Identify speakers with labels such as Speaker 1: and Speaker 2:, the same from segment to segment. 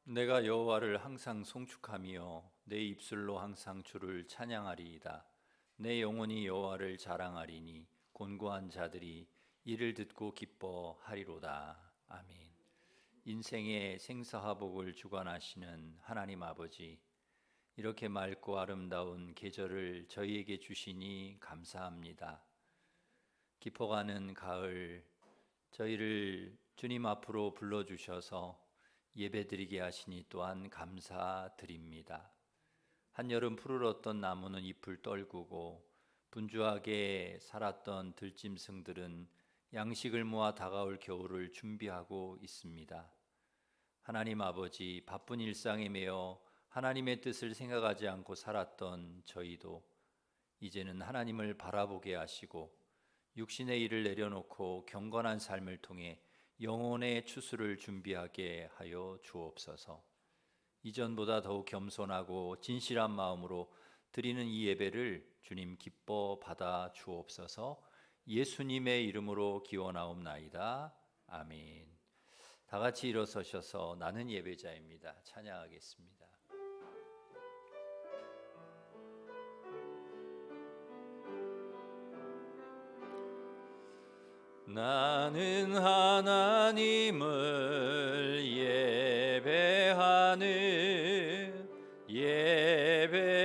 Speaker 1: 내가 여호와를 항상 송축하며 내 입술로 항상 주를 찬양하리이다. 내 영혼이 여호와를 자랑하리니 곤고한 자들이 이를 듣고 기뻐하리로다. 아멘. 인생의 생사화복을 주관하시는 하나님 아버지, 이렇게 맑고 아름다운 계절을 저희에게 주시니 감사합니다. 깊어가는 가을, 저희를 주님 앞으로 불러주셔서 예배드리게 하시니 또한 감사드립니다. 한여름 푸르렀던 나무는 잎을 떨구고 분주하게 살았던 들짐승들은 양식을 모아 다가올 겨울을 준비하고 있습니다. 하나님 아버지, 바쁜 일상에 매여 하나님의 뜻을 생각하지 않고 살았던 저희도 이제는 하나님을 바라보게 하시고 육신의 일을 내려놓고 경건한 삶을 통해 영혼의 추수를 준비하게 하여 주옵소서. 이전보다 더욱 겸손하고 진실한 마음으로 드리는 이 예배를 주님 기뻐 받아 주옵소서. 예수님의 이름으로 기원하옵나이다. 아멘. 다 같이 일어서셔서 나는 예배자입니다. 찬양하겠습니다. 나는 하나님을 예배하는 예배자입니다.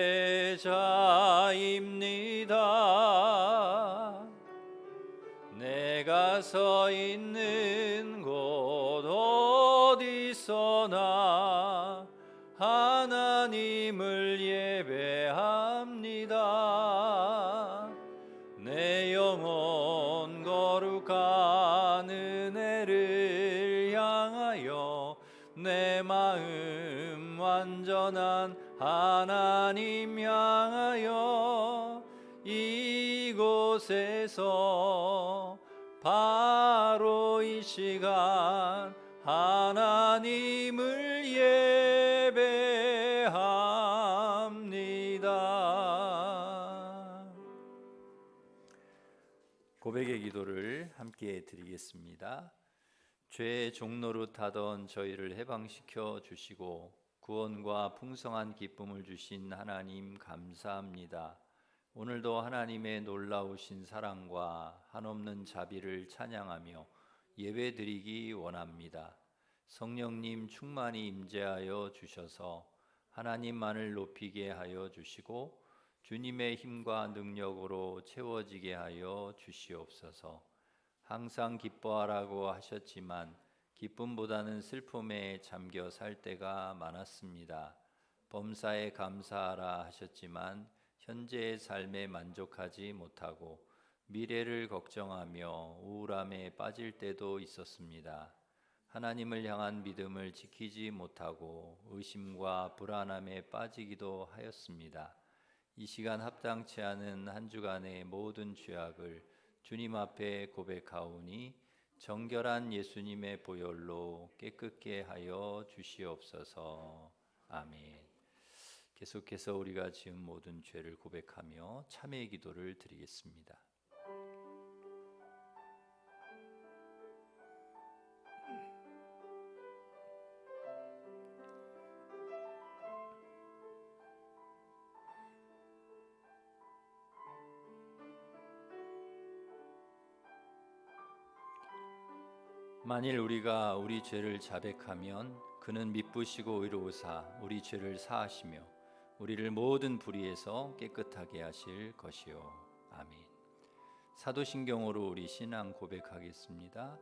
Speaker 1: 내가 서 있는 곳 어디서나 하나님을 예배합니다. 내 영혼 거룩한 은혜를 향하여 내 마음 완전한 하나님 향하여 이곳에서 바로 이 시간 하나님을 예배합니다. 고백의 기도를 함께 드리겠습니다. 죄의 종노릇하던 저희를 해방시켜 주시고 구원과 풍성한 기쁨을 주신 하나님 감사합니다. 오늘도 하나님의 놀라우신 사랑과 한없는 자비를 찬양하며 예배드리기 원합니다. 성령님 충만히 임재하여 주셔서 하나님만을 높이게 하여 주시고 주님의 힘과 능력으로 채워지게 하여 주시옵소서. 항상 기뻐하라고 하셨지만 기쁨보다는 슬픔에 잠겨 살 때가 많았습니다. 범사에 감사하라 하셨지만 현재의 삶에 만족하지 못하고 미래를 걱정하며 우울함에 빠질 때도 있었습니다. 하나님을 향한 믿음을 지키지 못하고 의심과 불안함에 빠지기도 하였습니다. 이 시간 합당치 않은 한 주간의 모든 죄악을 주님 앞에 고백하오니 정결한 예수님의 보혈로 깨끗게 하여 주시옵소서. 아멘. 계속해서 우리가 지은 모든 죄를 고백하며 참회의 기도를 드리겠습니다. 만일 우리가 우리 죄를 자백하면 그는 미쁘시고 의로우사 우리 죄를 사하시며 우리를 모든 불의에서 깨끗하게 하실 것이요. 아멘. 사도신경으로 우리 신앙 고백하겠습니다.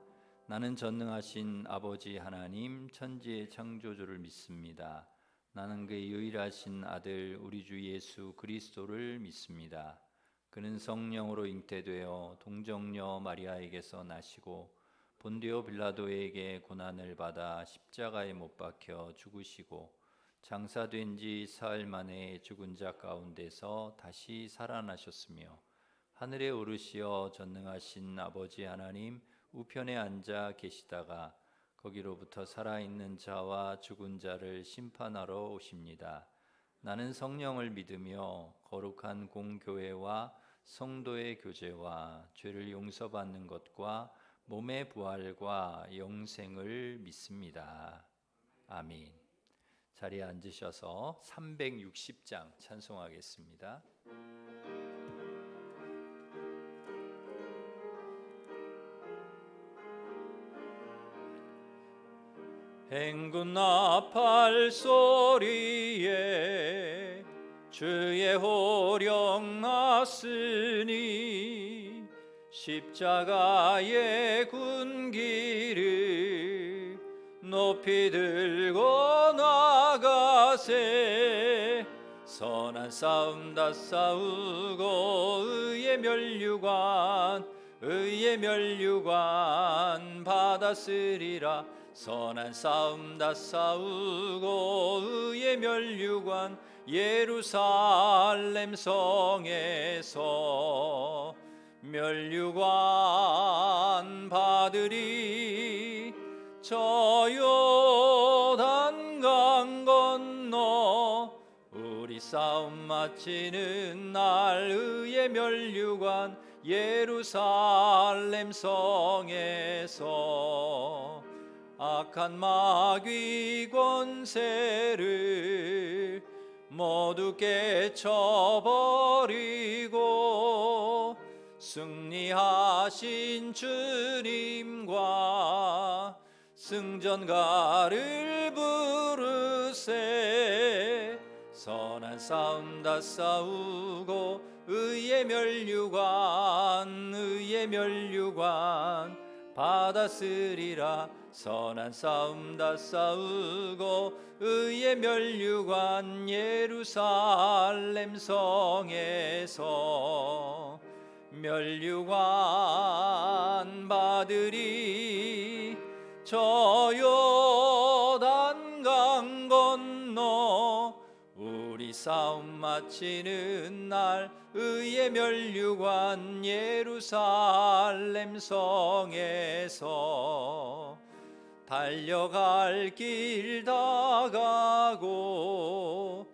Speaker 1: 나는 전능하신 아버지 하나님 천지의 창조주를 믿습니다. 나는 그의 유일하신 아들 우리 주 예수 그리스도를 믿습니다. 그는 성령으로 잉태되어 동정녀 마리아에게서 나시고 본디오 빌라도에게 고난을 받아 십자가에 못 박혀 죽으시고 장사된 지 사흘 만에 죽은 자 가운데서 다시 살아나셨으며 하늘에 오르시어 전능하신 아버지 하나님 우편에 앉아 계시다가 거기로부터 살아있는 자와 죽은 자를 심판하러 오십니다. 나는 성령을 믿으며 거룩한 공교회와 성도의 교제와 죄를 용서받는 것과 몸의 부활과 영생을 믿습니다. 아멘. 자리에 앉으셔서 360장 찬송하겠습니다. 행군 나팔 소리에 주의 호령 났으니 십자가의 군기를 높이 들고 나가세. 선한 싸움 다 싸우고 의의 면류관 받았으리라. 선한 싸움 다 싸우고 의의 면류관 예루살렘 성에서 면류관 받으리. 저 요단강 건너 우리 싸움 마치는 날 의의 면류관 예루살렘 성에서 악한 마귀 권세를 모두 깨쳐버리고 승리하신 주님과 승전가를 부르세. 선한 싸움 다 싸우고 의의 면류관 받았으리라. 선한 싸움 다 싸우고 의의 면류관 예루살렘 성에서 면류관 받으리. 저 요단강 건너 우리 싸움 마치는 날 의의 면류관 예루살렘 성에서 달려갈 길 다 가고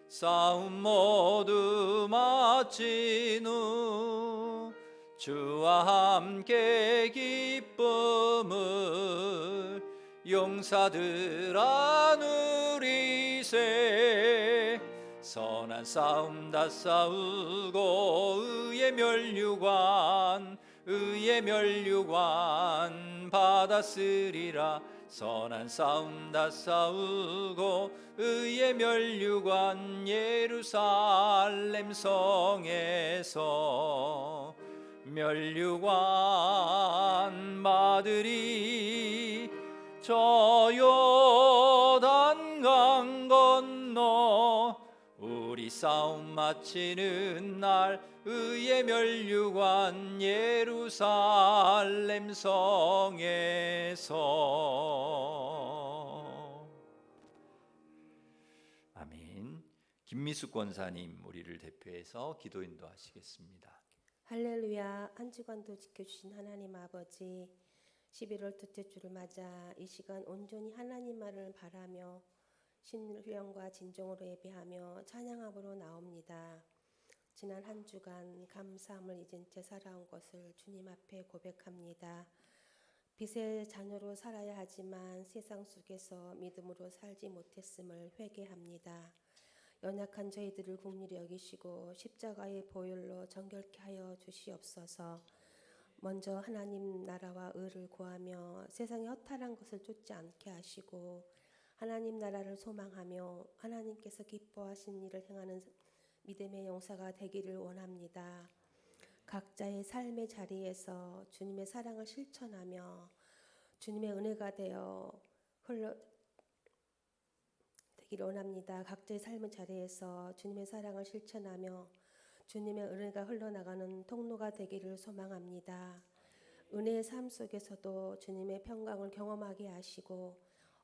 Speaker 1: 싸움 모두 마친 후 주와 함께 기쁨을 용사들아 누리세. 선한 싸움 다 싸우고 의의 면류관 받았으리라. 선한 싸움 다 싸우고 의의 면류관 예루살렘 성에서 면류관 받으리. 저 요단강 건너 우리 싸움 마치는 날 의의 면류관 예루살렘 성에서. 아멘. 김미숙 권사님 우리를 대표해서 기도 인도하시겠습니다.
Speaker 2: 할렐루야. 한 주간도 지켜주신 하나님 아버지, 11월 둘째 주를 맞아 이 시간 온전히 하나님 말을 바라며 신령과 진정으로 예배하며 찬양함으로 나옵니다. 지난 한 주간 감사함을 잊은 채 살아온 것을 주님 앞에 고백합니다. 빛의 자녀로 살아야 하지만 세상 속에서 믿음으로 살지 못했음을 회개합니다. 연약한 저희들을 긍휼히 여기시고 십자가의 보혈로 정결케 하여 주시옵소서. 먼저 하나님 나라와 의를 구하며 세상의 허탈한 것을 쫓지 않게 하시고 하나님 나라를 소망하며 하나님께서 기뻐하신 일을 행하는 믿음의 용사가 되기를 원합니다. 각자의 삶의 자리에서 주님의 사랑을 실천하며 주님의 은혜가 되어 되기를 원합니다. 각자의 삶의 자리에서 주님의 사랑을 실천하며 주님의 은혜가 흘러나가는 통로가 되기를 소망합니다. 은혜의 삶 속에서도 주님의 평강을 경험하게 하시고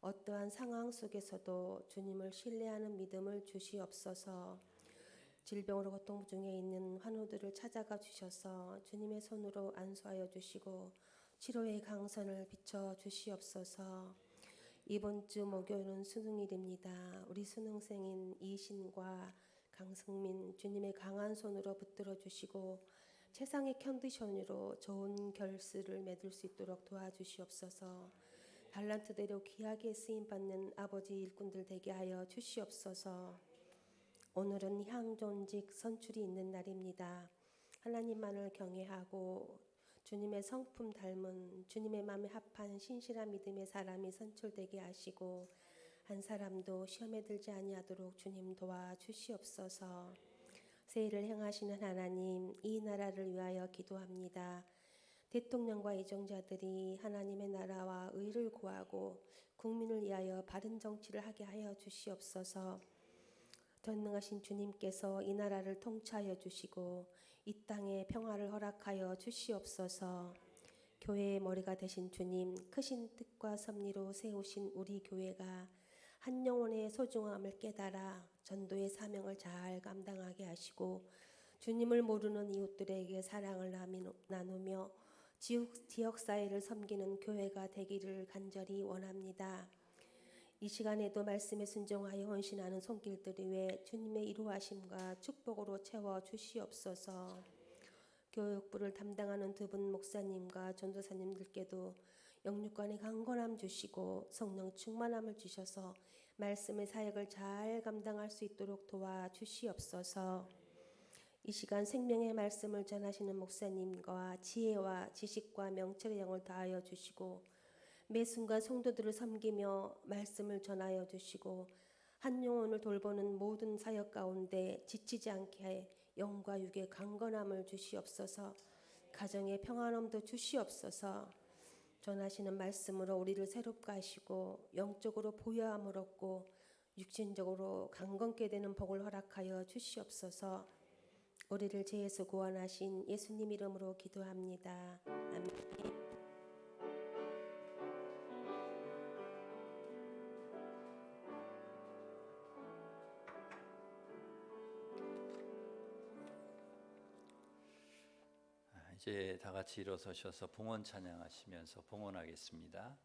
Speaker 2: 어떠한 상황 속에서도 주님을 신뢰하는 믿음을 주시옵소서. 질병으로 고통 중에 있는 환우들을 찾아가 주셔서 주님의 손으로 안수하여 주시고 치료의 강선을 비춰 주시옵소서. 이번 주 목요일은 수능일입니다. 우리 수능생인 이신과 강승민 주님의 강한 손으로 붙들어 주시고 최상의 컨디션으로 좋은 결실을 맺을 수 있도록 도와주시옵소서. 달란트대로 귀하게 쓰임 받는 아버지 일꾼들 되게 하여 주시옵소서. 오늘은 향존직 선출이 있는 날입니다. 하나님만을 경외하고 주님의 성품 닮은 주님의 마음에 합한 신실한 믿음의 사람이 선출되게 하시고 한 사람도 시험에 들지 아니하도록 주님 도와주시옵소서. 세일을 행하시는 하나님, 이 나라를 위하여 기도합니다. 대통령과 이정자들이 하나님의 나라와 의를 구하고 국민을 위하여 바른 정치를 하게 하여 주시옵소서. 전능하신 주님께서 이 나라를 통치하여 주시고 이 땅에 평화를 허락하여 주시옵소서. 교회의 머리가 되신 주님, 크신 뜻과 섭리로 세우신 우리 교회가 한 영혼의 소중함을 깨달아 전도의 사명을 잘 감당하게 하시고 주님을 모르는 이웃들에게 사랑을 나누며 지역사회를 섬기는 교회가 되기를 간절히 원합니다. 이 시간에도 말씀에 순종하여 헌신하는 손길들 위해 주님의 이루하심과 축복으로 채워 주시옵소서. 교육부를 담당하는 두 분 목사님과 전도사님들께도 영육간의 강건함 주시고 성령 충만함을 주셔서 말씀의 사역을 잘 감당할 수 있도록 도와주시옵소서. 이 시간 생명의 말씀을 전하시는 목사님과 지혜와 지식과 명철의 영을 다하여 주시고 매 순간 성도들을 섬기며 말씀을 전하여 주시고 한 영혼을 돌보는 모든 사역 가운데 지치지 않게 해 영과 육의 강건함을 주시옵소서. 가정의 평안함도 주시옵소서. 전하시는 말씀으로 우리를 새롭게 하시고 영적으로 보혈함을 얻고 육신적으로 강건케 되는 복을 허락하여 주시옵소서. 우리를 죄에서 구원하신 예수님 이름으로 기도합니다. 아멘.
Speaker 1: 이제 다 같이 일어서셔서 봉헌 찬양하시면서 봉헌하겠습니다.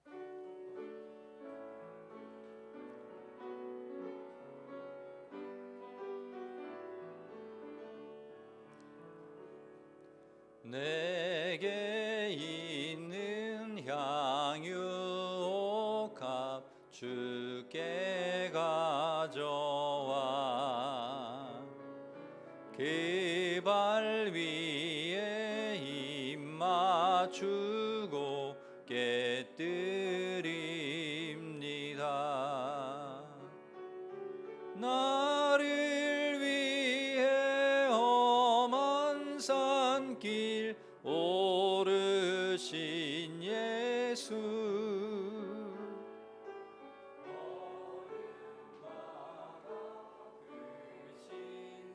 Speaker 1: 내게 있는 향유옥합 주께 가져와 그 발 위에 입 맞추고 깨뜨립니다. 나를 위해 험한 산길 오르신 예수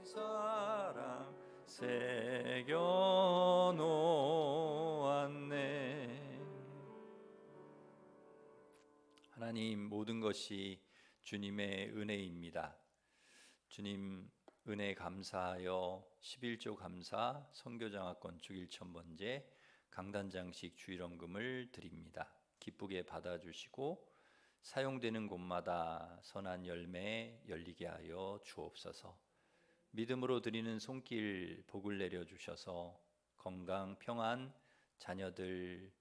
Speaker 1: 사랑 새겨 놓았네. 하나님, 모든 것이 주님의 은혜입니다. 주님 은혜 감사하여 11조 감사 선교장학권 주일 천번제 강단장식 주일원금을 드립니다. 기쁘게 받아주시고 사용되는 곳마다 선한 열매 열리게 하여 주옵소서. 믿음으로 드리는 손길 복을 내려주셔서 건강, 평안, 자녀들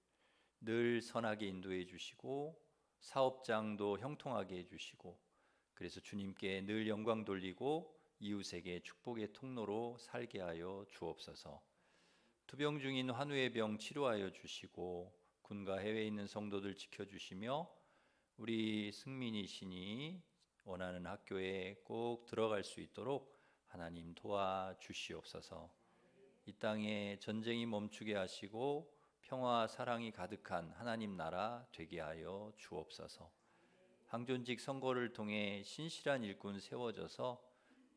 Speaker 1: 늘 선하게 인도해 주시고 사업장도 형통하게 해주시고 그래서 주님께 늘 영광 돌리고 이웃에게 축복의 통로로 살게 하여 주옵소서. 투병 중인 환우의 병 치료하여 주시고 군과 해외에 있는 성도들 지켜주시며 우리 승민이시니 원하는 학교에 꼭 들어갈 수 있도록 하나님 도와주시옵소서. 이 땅에 전쟁이 멈추게 하시고 평화 사랑이 가득한 하나님 나라 되게 하여 주옵소서. 항존직 선거를 통해 신실한 일꾼 세워져서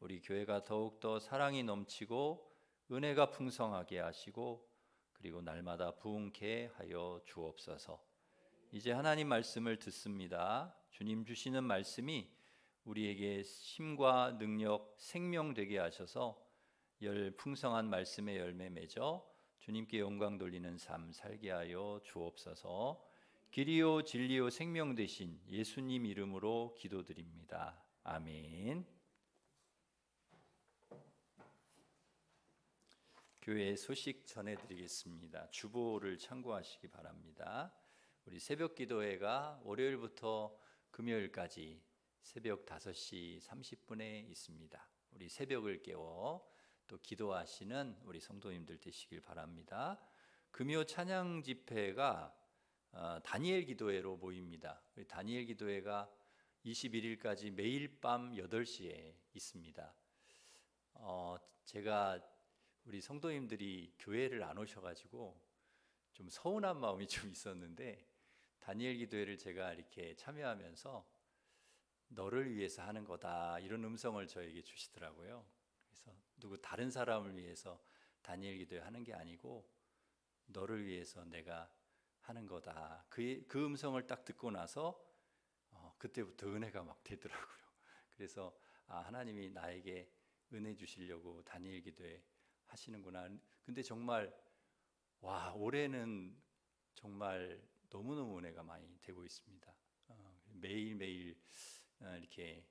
Speaker 1: 우리 교회가 더욱더 사랑이 넘치고 은혜가 풍성하게 하시고 그리고 날마다 부흥케 하여 주옵소서. 이제 하나님 말씀을 듣습니다. 주님 주시는 말씀이 우리에게 힘과 능력, 생명 되게 하셔서 풍성한 말씀의 열매 맺어 주님께 영광 돌리는 삶 살게 하여 주옵소서. 길이요 진리요 생명 되신 예수님 이름으로 기도드립니다. 아멘. 교회 소식 전해드리겠습니다. 주보를 참고하시기 바랍니다. 우리 새벽 기도회가 월요일부터 금요일까지 새벽 5시 30분에 있습니다. 우리 새벽을 깨워 또 기도하시는 우리 성도님들 되시길 바랍니다. 금요 찬양 집회가 다니엘 기도회로 모입니다. 우리 다니엘 기도회가 21일까지 매일 밤 8시에 있습니다. 제가 우리 성도님들이 교회를 안 오셔가지고 좀 서운한 마음이 좀 있었는데 다니엘 기도회를 제가 이렇게 참여하면서 너를 위해서 하는 거다 이런 음성을 저에게 주시더라고요. 그래서 누구 다른 사람을 위해서 다니엘 기도회 하는 게 아니고 너를 위해서 내가 하는 거다. 그 음성을 딱 듣고 나서 그때부터 은혜가 막 되더라고요. 그래서 하나님이 나에게 은혜 주시려고 다니엘 기도회 하시는구나. 근데 정말 올해는 정말 너무너무 은혜가 많이 되고 있습니다. 매일매일 이렇게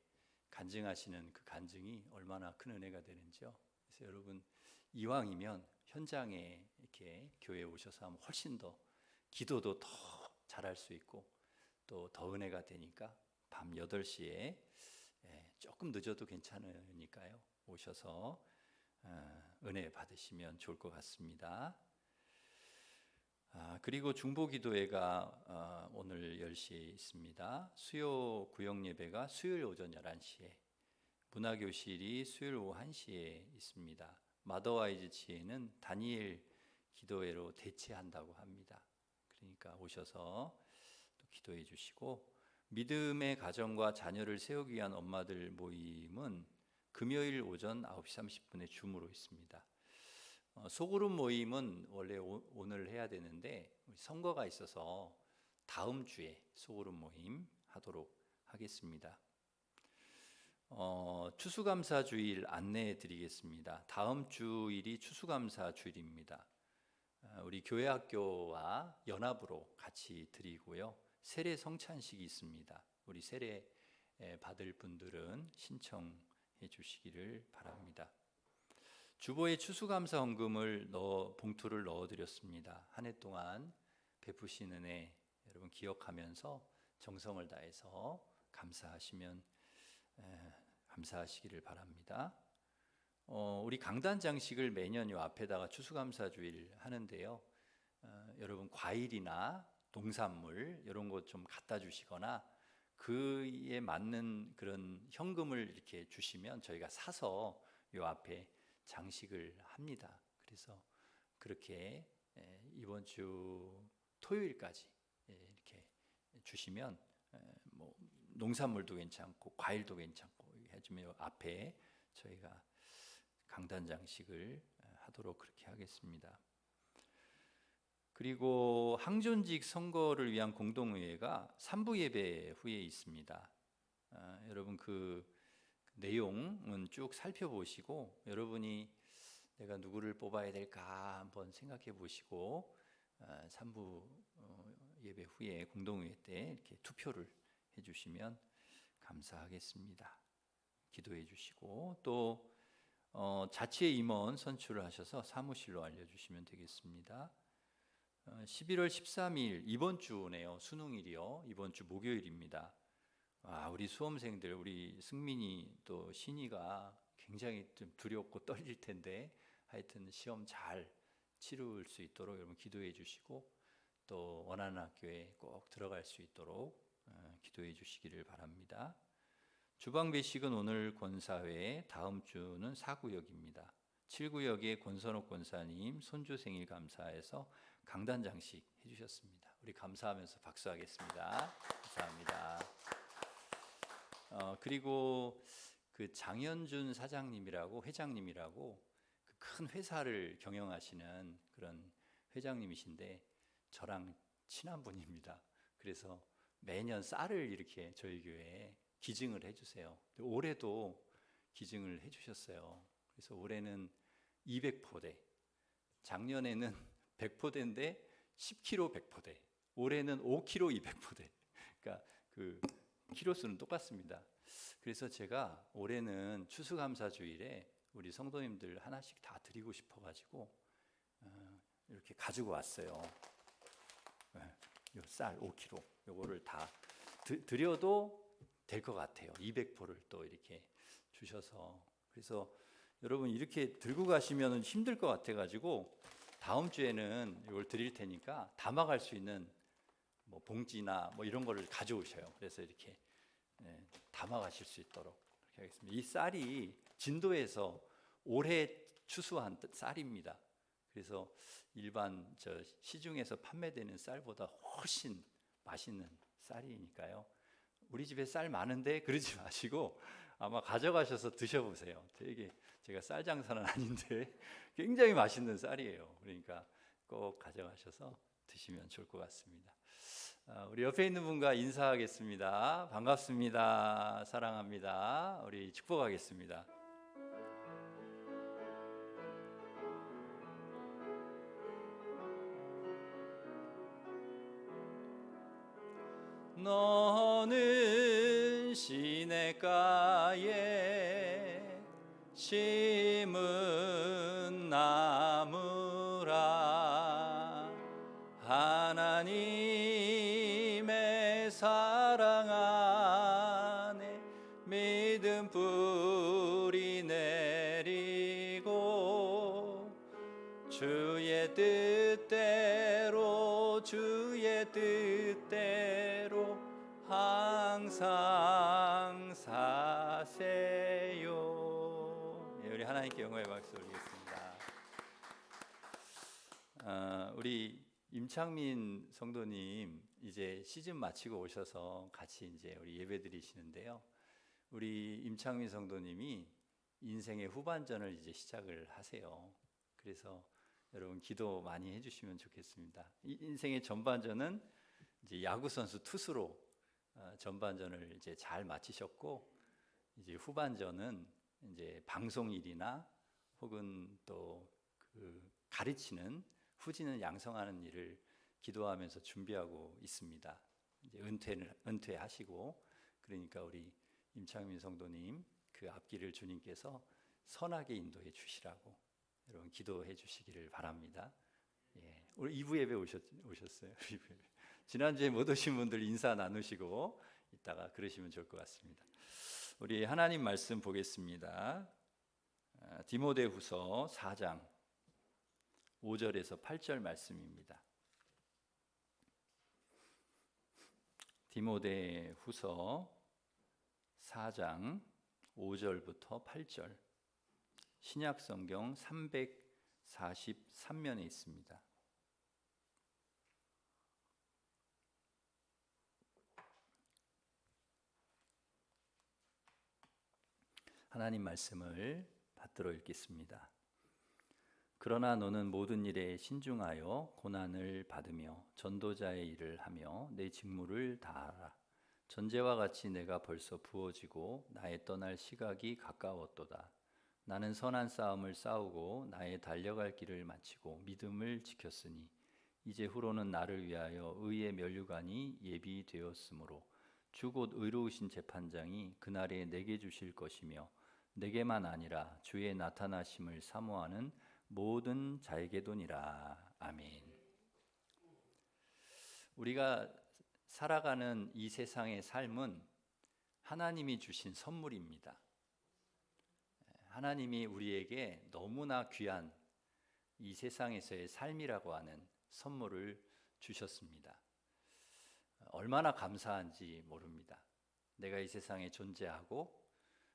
Speaker 1: 간증하시는 그 간증이 얼마나 큰 은혜가 되는지요. 그래서 여러분 이왕이면 현장에 이렇게 교회에 오셔서 하면 훨씬 더 기도도 더 잘할 수 있고 또 더 은혜가 되니까 밤 8시에 조금 늦어도 괜찮으니까요. 오셔서 은혜 받으시면 좋을 것 같습니다. 그리고 중보기도회가 오늘 10시에 있습니다. 수요 구역 예배가 수요일 오전 11시에, 문화교실이 수요일 오후 1시에 있습니다. 마더와이즈 지혜는 다니엘 기도회로 대체한다고 합니다. 그러니까 오셔서 또 기도해 주시고, 믿음의 가정과 자녀를 세우기 위한 엄마들 모임은 금요일 오전 9시 30분에 줌으로 있습니다. 소그룹 모임은 원래 오늘 해야 되는데 선거가 있어서 다음 주에 소그룹 모임 하도록 하겠습니다. 추수감사 주일 안내해 드리겠습니다. 다음 주일이 추수감사 주일입니다. 우리 교회학교와 연합으로 같이 드리고요. 세례 성찬식이 있습니다. 우리 세례 받을 분들은 신청해 주시기를 바랍니다. 주보에 추수감사 헌금을 봉투를 넣어드렸습니다. 한 해 동안 베푸신 은혜 여러분 기억하면서 정성을 다해서 감사하시기를 바랍니다. 우리 강단 장식을 매년 요 앞에다가 추수감사 주일 하는데요. 여러분 과일이나 농산물 이런 것 좀 갖다 주시거나 그에 맞는 그런 현금을 이렇게 주시면 저희가 사서 요 앞에 장식을 합니다. 그래서 그렇게 이번 주 토요일까지 이렇게 주시면 뭐 농산물도 괜찮고 과일도 괜찮고 해주면 앞에 저희가 강단 장식을 하도록 그렇게 하겠습니다. 그리고 항존직 선거를 위한 공동의회가 3부 예배 후에 있습니다. 여러분 그 내용은 쭉 살펴보시고 여러분이 내가 누구를 뽑아야 될까 한번 생각해 보시고 3부 예배 후에 공동의회 때 이렇게 투표를 해주시면 감사하겠습니다. 기도해 주시고 또 자치의 임원 선출을 하셔서 사무실로 알려주시면 되겠습니다. 11월 13일 이번 주네요. 수능일이요. 이번 주 목요일입니다. 우리 수험생들, 우리 승민이 또 신이가 굉장히 좀 두렵고 떨릴 텐데 하여튼 시험 잘 치룰 수 있도록 여러분 기도해 주시고 또 원하는 학교에 꼭 들어갈 수 있도록 기도해 주시기를 바랍니다. 주방 배식은 오늘 권사회, 다음 주는 4구역입니다. 7구역의 권선옥 권사님 손주 생일 감사해서 강단 장식 해주셨습니다. 우리 감사하면서 박수하겠습니다. 감사합니다. 그리고 그 장현준 사장님이라고 회장님이라고 그 큰 회사를 경영하시는 그런 회장님이신데 저랑 친한 분입니다. 그래서 매년 쌀을 이렇게 저희 교회에 기증을 해주세요. 올해도 기증을 해주셨어요. 그래서 올해는 200포대, 작년에는 100포대인데 10kg 100포대, 올해는 5kg 200포대. 그러니까 그 키로수는 똑같습니다. 그래서 제가 올해는 추수감사 주일에 우리 성도님들 하나씩 다 드리고 싶어가지고 이렇게 가지고 왔어요. 요 쌀 5kg 요거를 다 드려도 될 것 같아요. 200포를 또 이렇게 주셔서. 그래서 여러분 이렇게 들고 가시면 힘들 것 같아가지고 다음 주에는 이걸 드릴 테니까 담아갈 수 있는 뭐 봉지나 뭐 이런 거를 가져오셔요. 그래서 이렇게 담아가실 수 있도록 그렇게 하겠습니다. 이 쌀이 진도에서 올해 추수한 쌀입니다. 그래서 일반 시중에서 판매되는 쌀보다 훨씬 맛있는 쌀이니까요. 우리 집에 쌀 많은데 그러지 마시고 아마 가져가셔서 드셔보세요. 되게 제가 쌀 장사는 아닌데 굉장히 맛있는 쌀이에요. 그러니까 꼭 가져가셔서 드시면 좋을 것 같습니다. 우리 옆에 있는 분과 인사하겠습니다. 반갑습니다. 사랑합니다. 우리 축복하겠습니다. 너는 시냇가에 심은 나무라 하나님의 사랑 안에 믿음 뿌리 내리고 주의 뜻대로 항상 사세요. 우리 하나님께 영광의 박수 올리겠습니다. 우리 임창민 성도님 이제 시즌 마치고 오셔서 같이 이제 우리 예배 드리시는데요. 우리 임창민 성도님이 인생의 후반전을 이제 시작을 하세요. 그래서 여러분 기도 많이 해주시면 좋겠습니다. 인생의 전반전은 이제 야구 선수 투수로 전반전을 이제 잘 마치셨고 이제 후반전은 이제 방송 일이나 혹은 또 그 가르치는 후진을 양성하는 일을 기도하면서 준비하고 있습니다. 이제 은퇴하시고 그러니까 우리 임창민 성도님 그 앞길을 주님께서 선하게 인도해 주시라고 여러분 기도해 주시기를 바랍니다. 예, 오늘 2부 예배 오셨어요. 지난주에 못 오신 분들 인사 나누시고 이따가 그러시면 좋을 것 같습니다. 우리 하나님 말씀 보겠습니다. 디모데후서 4장 5절에서 8절 말씀입니다. 디모데후서 4장 5절부터 8절 신약성경 343면에 있습니다. 하나님 말씀을 받들어 읽겠습니다. 그러나 너는 모든 일에 신중하여 고난을 받으며 전도자의 일을 하며 내 직무를 다하라. 전제와 같이 내가 벌써 부어지고 나의 떠날 시각이 가까웠도다. 나는 선한 싸움을 싸우고 나의 달려갈 길을 마치고 믿음을 지켰으니 이제 후로는 나를 위하여 의의 면류관이 예비되었으므로 주 곧 의로우신 재판장이 그날에 내게 주실 것이며 내게만 아니라 주의 나타나심을 사모하는 모든 자에게도니라. 아멘. 우리가 살아가는 이 세상의 삶은 하나님이 주신 선물입니다. 하나님이 우리에게 너무나 귀한 이 세상에서의 삶이라고 하는 선물을 주셨습니다. 얼마나 감사한지 모릅니다. 내가 이 세상에 존재하고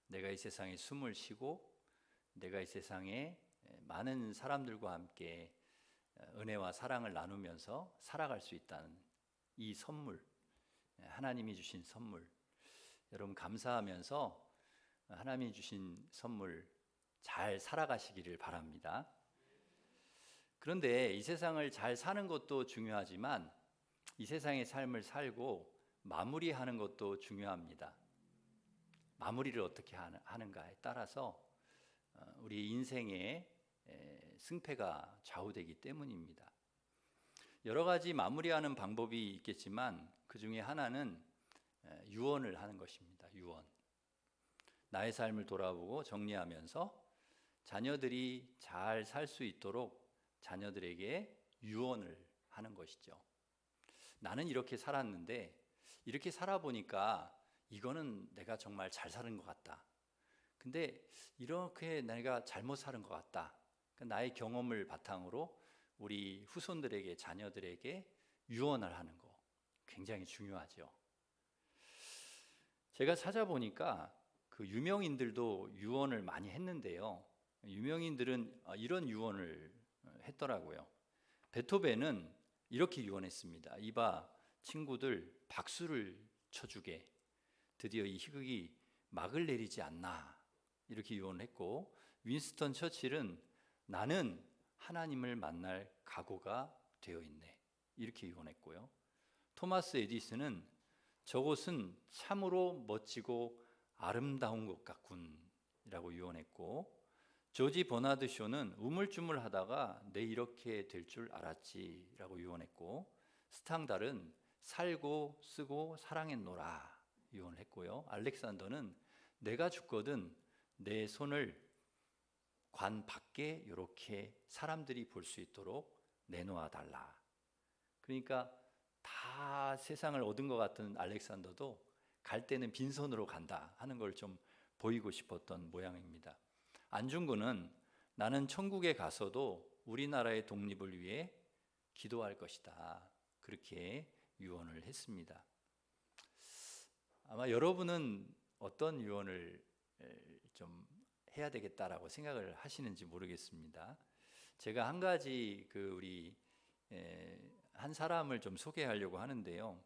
Speaker 1: 내가 이 세상에 숨을 쉬고 내가 이 세상에 많은 사람들과 함께 은혜와 사랑을 나누면서 살아갈 수 있다는 이 선물, 하나님이 주신 선물, 여러분 감사하면서 하나님이 주신 선물 잘 살아가시기를 바랍니다. 그런데 이 세상을 잘 사는 것도 중요하지만 이 세상의 삶을 살고 마무리하는 것도 중요합니다. 마무리를 어떻게 하는가에 따라서 우리 인생의 승패가 좌우되기 때문입니다. 여러 가지 마무리하는 방법이 있겠지만 그 중에 하나는 유언을 하는 것입니다. 유언. 나의 삶을 돌아보고 정리하면서 자녀들이 잘 살 수 있도록 자녀들에게 유언을 하는 것이죠. 나는 이렇게 살았는데 이렇게 살아보니까 이거는 내가 정말 잘 사는 것 같다. 근데 이렇게 내가 잘못 사는 것 같다. 그러니까 나의 경험을 바탕으로 우리 후손들에게, 자녀들에게 유언을 하는 거 굉장히 중요하죠. 제가 찾아보니까 그 유명인들도 유언을 많이 했는데요. 유명인들은 이런 유언을 했더라고요. 베토벤은 이렇게 유언했습니다. 이봐 친구들, 박수를 쳐주게. 드디어 이 희극이 막을 내리지 않나. 이렇게 유언했고, 윈스턴 처칠은 나는 하나님을 만날 각오가 되어 있네. 이렇게 유언했고요. 토마스 에디슨은 저곳은 참으로 멋지고 아름다운 것 같군 이라고 유언했고, 조지 버나드 쇼는 우물쭈물하다가 내 이렇게 될 줄 알았지 라고 유언했고, 스탕달은 살고 쓰고 사랑했노라 유언을 했고요. 알렉산더는 내가 죽거든 내 손을 관 밖에 이렇게 사람들이 볼 수 있도록 내놓아 달라. 그러니까 다 세상을 얻은 것 같은 알렉산더도 갈 때는 빈손으로 간다 하는 걸 좀 보이고 싶었던 모양입니다. 안중근은 나는 천국에 가서도 우리나라의 독립을 위해 기도할 것이다. 그렇게 유언을 했습니다. 아마 여러분은 어떤 유언을 좀 해야 되겠다라고 생각을 하시는지 모르겠습니다. 제가 한 가지 우리 한 사람을 좀 소개하려고 하는데요.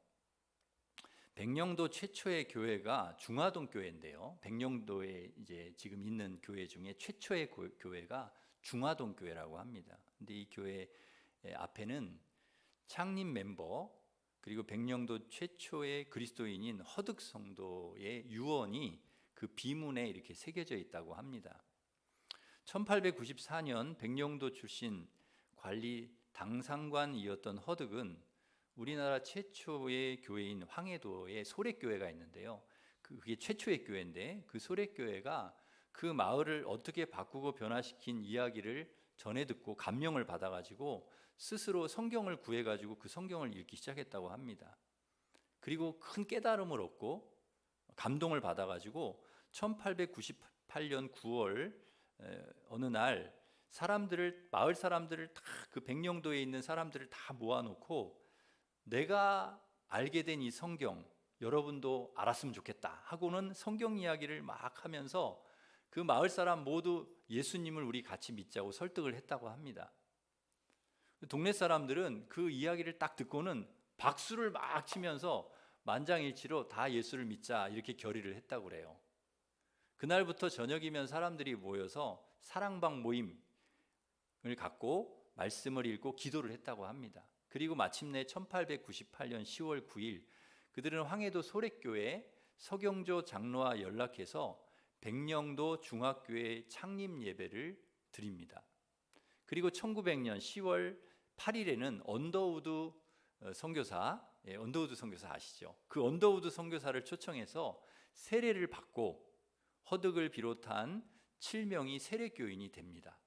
Speaker 1: 백령도 최초의 교회가 중화동 교회인데요. 백령도에 이제 지금 있는 교회 중에 최초의 교회가 중화동 교회라고 합니다. 근데 이 교회 앞에는 창립 멤버 그리고 백령도 최초의 그리스도인인 허득 성도의 유언이 그 비문에 이렇게 새겨져 있다고 합니다. 1894년 백령도 출신 관리 당상관이었던 허득은 우리나라 최초의 교회인 황해도에 소래교회가 있는데요. 그게 최초의 교회인데 그 소래교회가 그 마을을 어떻게 바꾸고 변화시킨 이야기를 전해 듣고 감명을 받아가지고 스스로 성경을 구해가지고 그 성경을 읽기 시작했다고 합니다. 그리고 큰 깨달음을 얻고 감동을 받아가지고 1898년 9월 어느 날 마을 사람들을 다 그 백령도에 있는 사람들을 다 모아놓고 내가 알게 된 이 성경 여러분도 알았으면 좋겠다 하고는 성경 이야기를 막 하면서 그 마을 사람 모두 예수님을 우리 같이 믿자고 설득을 했다고 합니다. 동네 사람들은 그 이야기를 딱 듣고는 박수를 막 치면서 만장일치로 다 예수를 믿자 이렇게 결의를 했다고 그래요. 그날부터 저녁이면 사람들이 모여서 사랑방 모임을 갖고 말씀을 읽고 기도를 했다고 합니다. 그리고 마침내 1898년 10월 9일 그들은 황해도 소래교회 서경조 장로와 연락해서 백령도 중학교회 창립 예배를 드립니다. 그리고 1900년 10월 8일에는 언더우드 선교사, 언더우드 선교사 아시죠? 그 언더우드 선교사를 초청해서 세례를 받고 허득을 비롯한 7명이 세례교인이 됩니다.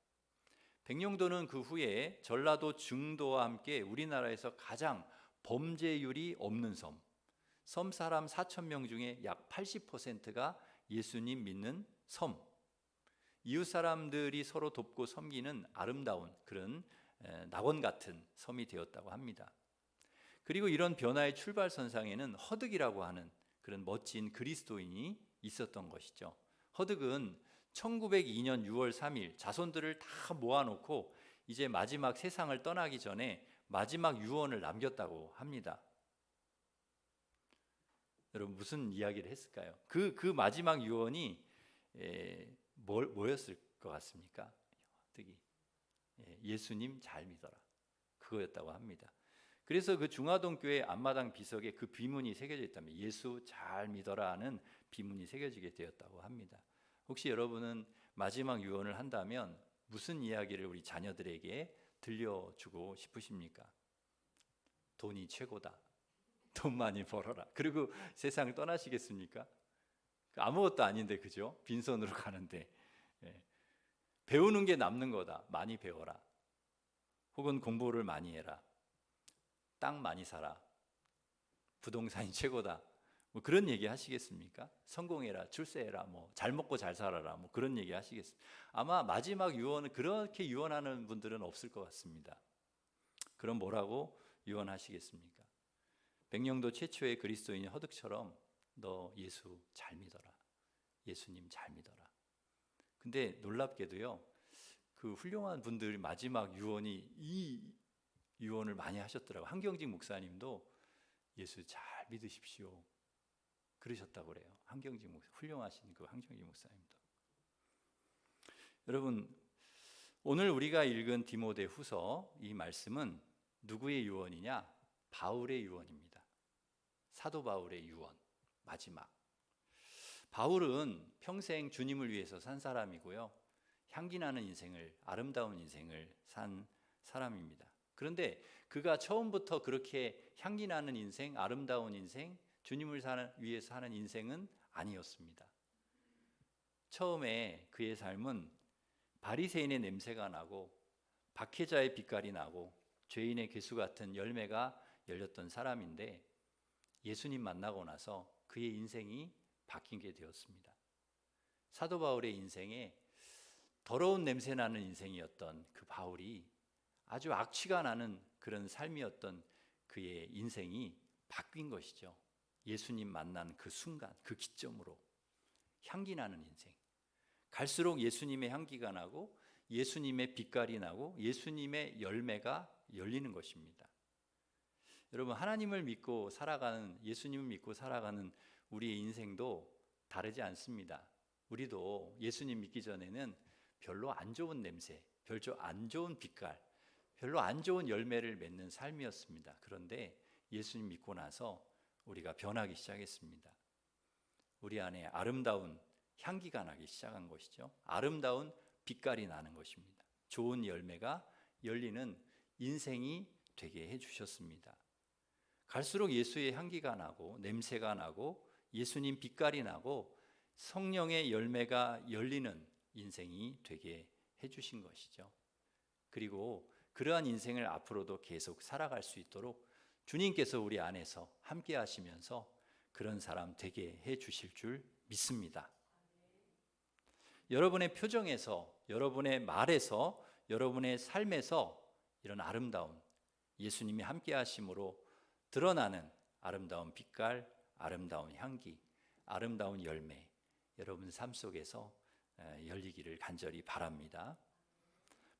Speaker 1: 백령도는 그 후에 전라도 증도와 함께 우리나라에서 가장 범죄율이 없는 섬 사람 4,000명 중에 약 80%가 예수님 믿는 섬, 이웃 사람들이 서로 돕고 섬기는 아름다운 그런 낙원 같은 섬이 되었다고 합니다. 그리고 이런 변화의 출발선상에는 허득이라고 하는 그런 멋진 그리스도인이 있었던 것이죠. 허득은 1902년 6월 3일 자손들을 다 모아놓고 이제 마지막 세상을 떠나기 전에 마지막 유언을 남겼다고 합니다. 여러분 무슨 이야기를 했을까요? 그 마지막 유언이 뭐였을 것 같습니까? 허득이 예수님 잘 믿어라 그거였다고 합니다. 그래서 그 중화동 교회 앞마당 비석에 그 비문이 새겨져 있다면 예수 잘 믿어라 하는 비문이 새겨지게 되었다고 합니다. 혹시 여러분은 마지막 유언을 한다면 무슨 이야기를 우리 자녀들에게 들려주고 싶으십니까? 돈이 최고다. 돈 많이 벌어라. 그리고 세상을 떠나시겠습니까? 아무것도 아닌데 그죠? 빈손으로 가는데 배우는 게 남는 거다. 많이 배워라. 혹은 공부를 많이 해라. 땅 많이 사라. 부동산이 최고다. 뭐 그런 얘기 하시겠습니까? 성공해라, 출세해라, 뭐 잘 먹고 잘 살아라, 뭐 그런 얘기 하시겠습니까? 아마 마지막 유언은 그렇게 유언하는 분들은 없을 것 같습니다. 그럼 뭐라고 유언하시겠습니까? 백령도 최초의 그리스도인 허득처럼 너 예수 잘 믿어라. 예수님 잘 믿어라. 근데 놀랍게도요, 그 훌륭한 분들 마지막 유언이 이 유언을 많이 하셨더라고요. 한경직 목사님도 예수 잘 믿으십시오 그러셨다고 그래요. 한경직 목사, 훌륭하신 그 한경직 목사님도. 여러분, 오늘 우리가 읽은 디모데후서 이 말씀은 누구의 유언이냐? 바울의 유언입니다. 사도 바울의 유언, 마지막. 바울은 평생 주님을 위해서 산 사람이고요, 향기나는 인생을, 아름다운 인생을 산 사람입니다. 그런데 그가 처음부터 그렇게 향기나는 인생, 아름다운 인생, 주님을 위해서 하는 인생은 아니었습니다. 처음에 그의 삶은 바리새인의 냄새가 나고 박해자의 빛깔이 나고 죄인의 괴수 같은 열매가 열렸던 사람인데, 예수님 만나고 나서 그의 인생이 바뀌게 되었습니다. 사도 바울의 인생에 더러운 냄새 나는 인생이었던 그 바울이 아주 악취가 나는 그런 삶이었던 그의 인생이 바뀐 것이죠. 예수님 만난 그 순간, 그 기점으로 향기 나는 인생. 갈수록 예수님의 향기가 나고 예수님의 빛깔이 나고 예수님의 열매가 열리는 것입니다. 여러분, 하나님을 믿고 살아가는, 예수님을 믿고 살아가는 우리의 인생도 다르지 않습니다. 우리도 예수님 믿기 전에는 별로 안 좋은 냄새, 별로 안 좋은 빛깔, 별로 안 좋은 열매를 맺는 삶이었습니다. 그런데 예수님 믿고 나서 우리가 변하기 시작했습니다. 우리 안에 아름다운 향기가 나기 시작한 것이죠. 아름다운 빛깔이 나는 것입니다. 좋은 열매가 열리는 인생이 되게 해주셨습니다. 갈수록 예수의 향기가 나고 냄새가 나고 예수님 빛깔이 나고 성령의 열매가 열리는 인생이 되게 해주신 것이죠. 그리고 그러한 인생을 앞으로도 계속 살아갈 수 있도록 주님께서 우리 안에서 함께 하시면서 그런 사람 되게 해주실 줄 믿습니다. 여러분의 표정에서, 여러분의 말에서, 여러분의 삶에서 이런 아름다운 예수님이 함께 하심으로 드러나는 아름다운 빛깔, 아름다운 향기, 아름다운 열매, 여러분 삶 속에서 열리기를 간절히 바랍니다.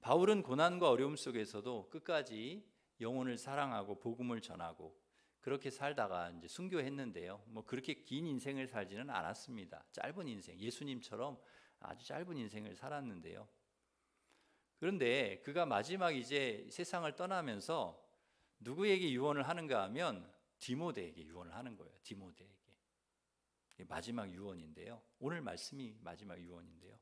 Speaker 1: 바울은 고난과 어려움 속에서도 끝까지 영혼을 사랑하고 복음을 전하고 그렇게 살다가 이제 순교했는데요. 뭐 그렇게 긴 인생을 살지는 않았습니다. 짧은 인생, 예수님처럼 아주 짧은 인생을 살았는데요. 그런데 그가 마지막 이제 세상을 떠나면서 누구에게 유언을 하는가 하면 디모데에게 유언을 하는 거예요. 디모데에게. 마지막 유언인데요. 오늘 말씀이 마지막 유언인데요.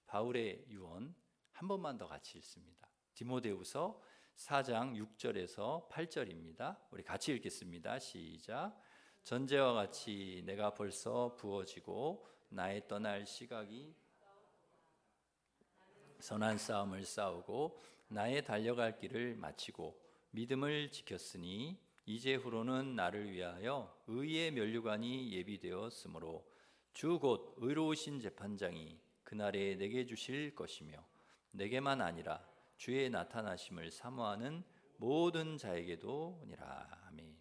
Speaker 1: 바울의 유언 한 번만 더 같이 읽습니다. 디모데후서 4장 6절에서 8절입니다. 우리 같이 읽겠습니다. 시작. 전제와 같이 내가 벌써 부어지고 나의 떠날 시각이 선한 싸움을 싸우고 나의 달려갈 길을 마치고 믿음을 지켰으니 이제후로는 나를 위하여 의의 면류관이 예비되었으므로 주 곧 의로우신 재판장이 그날에 내게 주실 것이며 내게만 아니라 주의 나타나심을 사모하는 모든 자에게도니라. 아멘.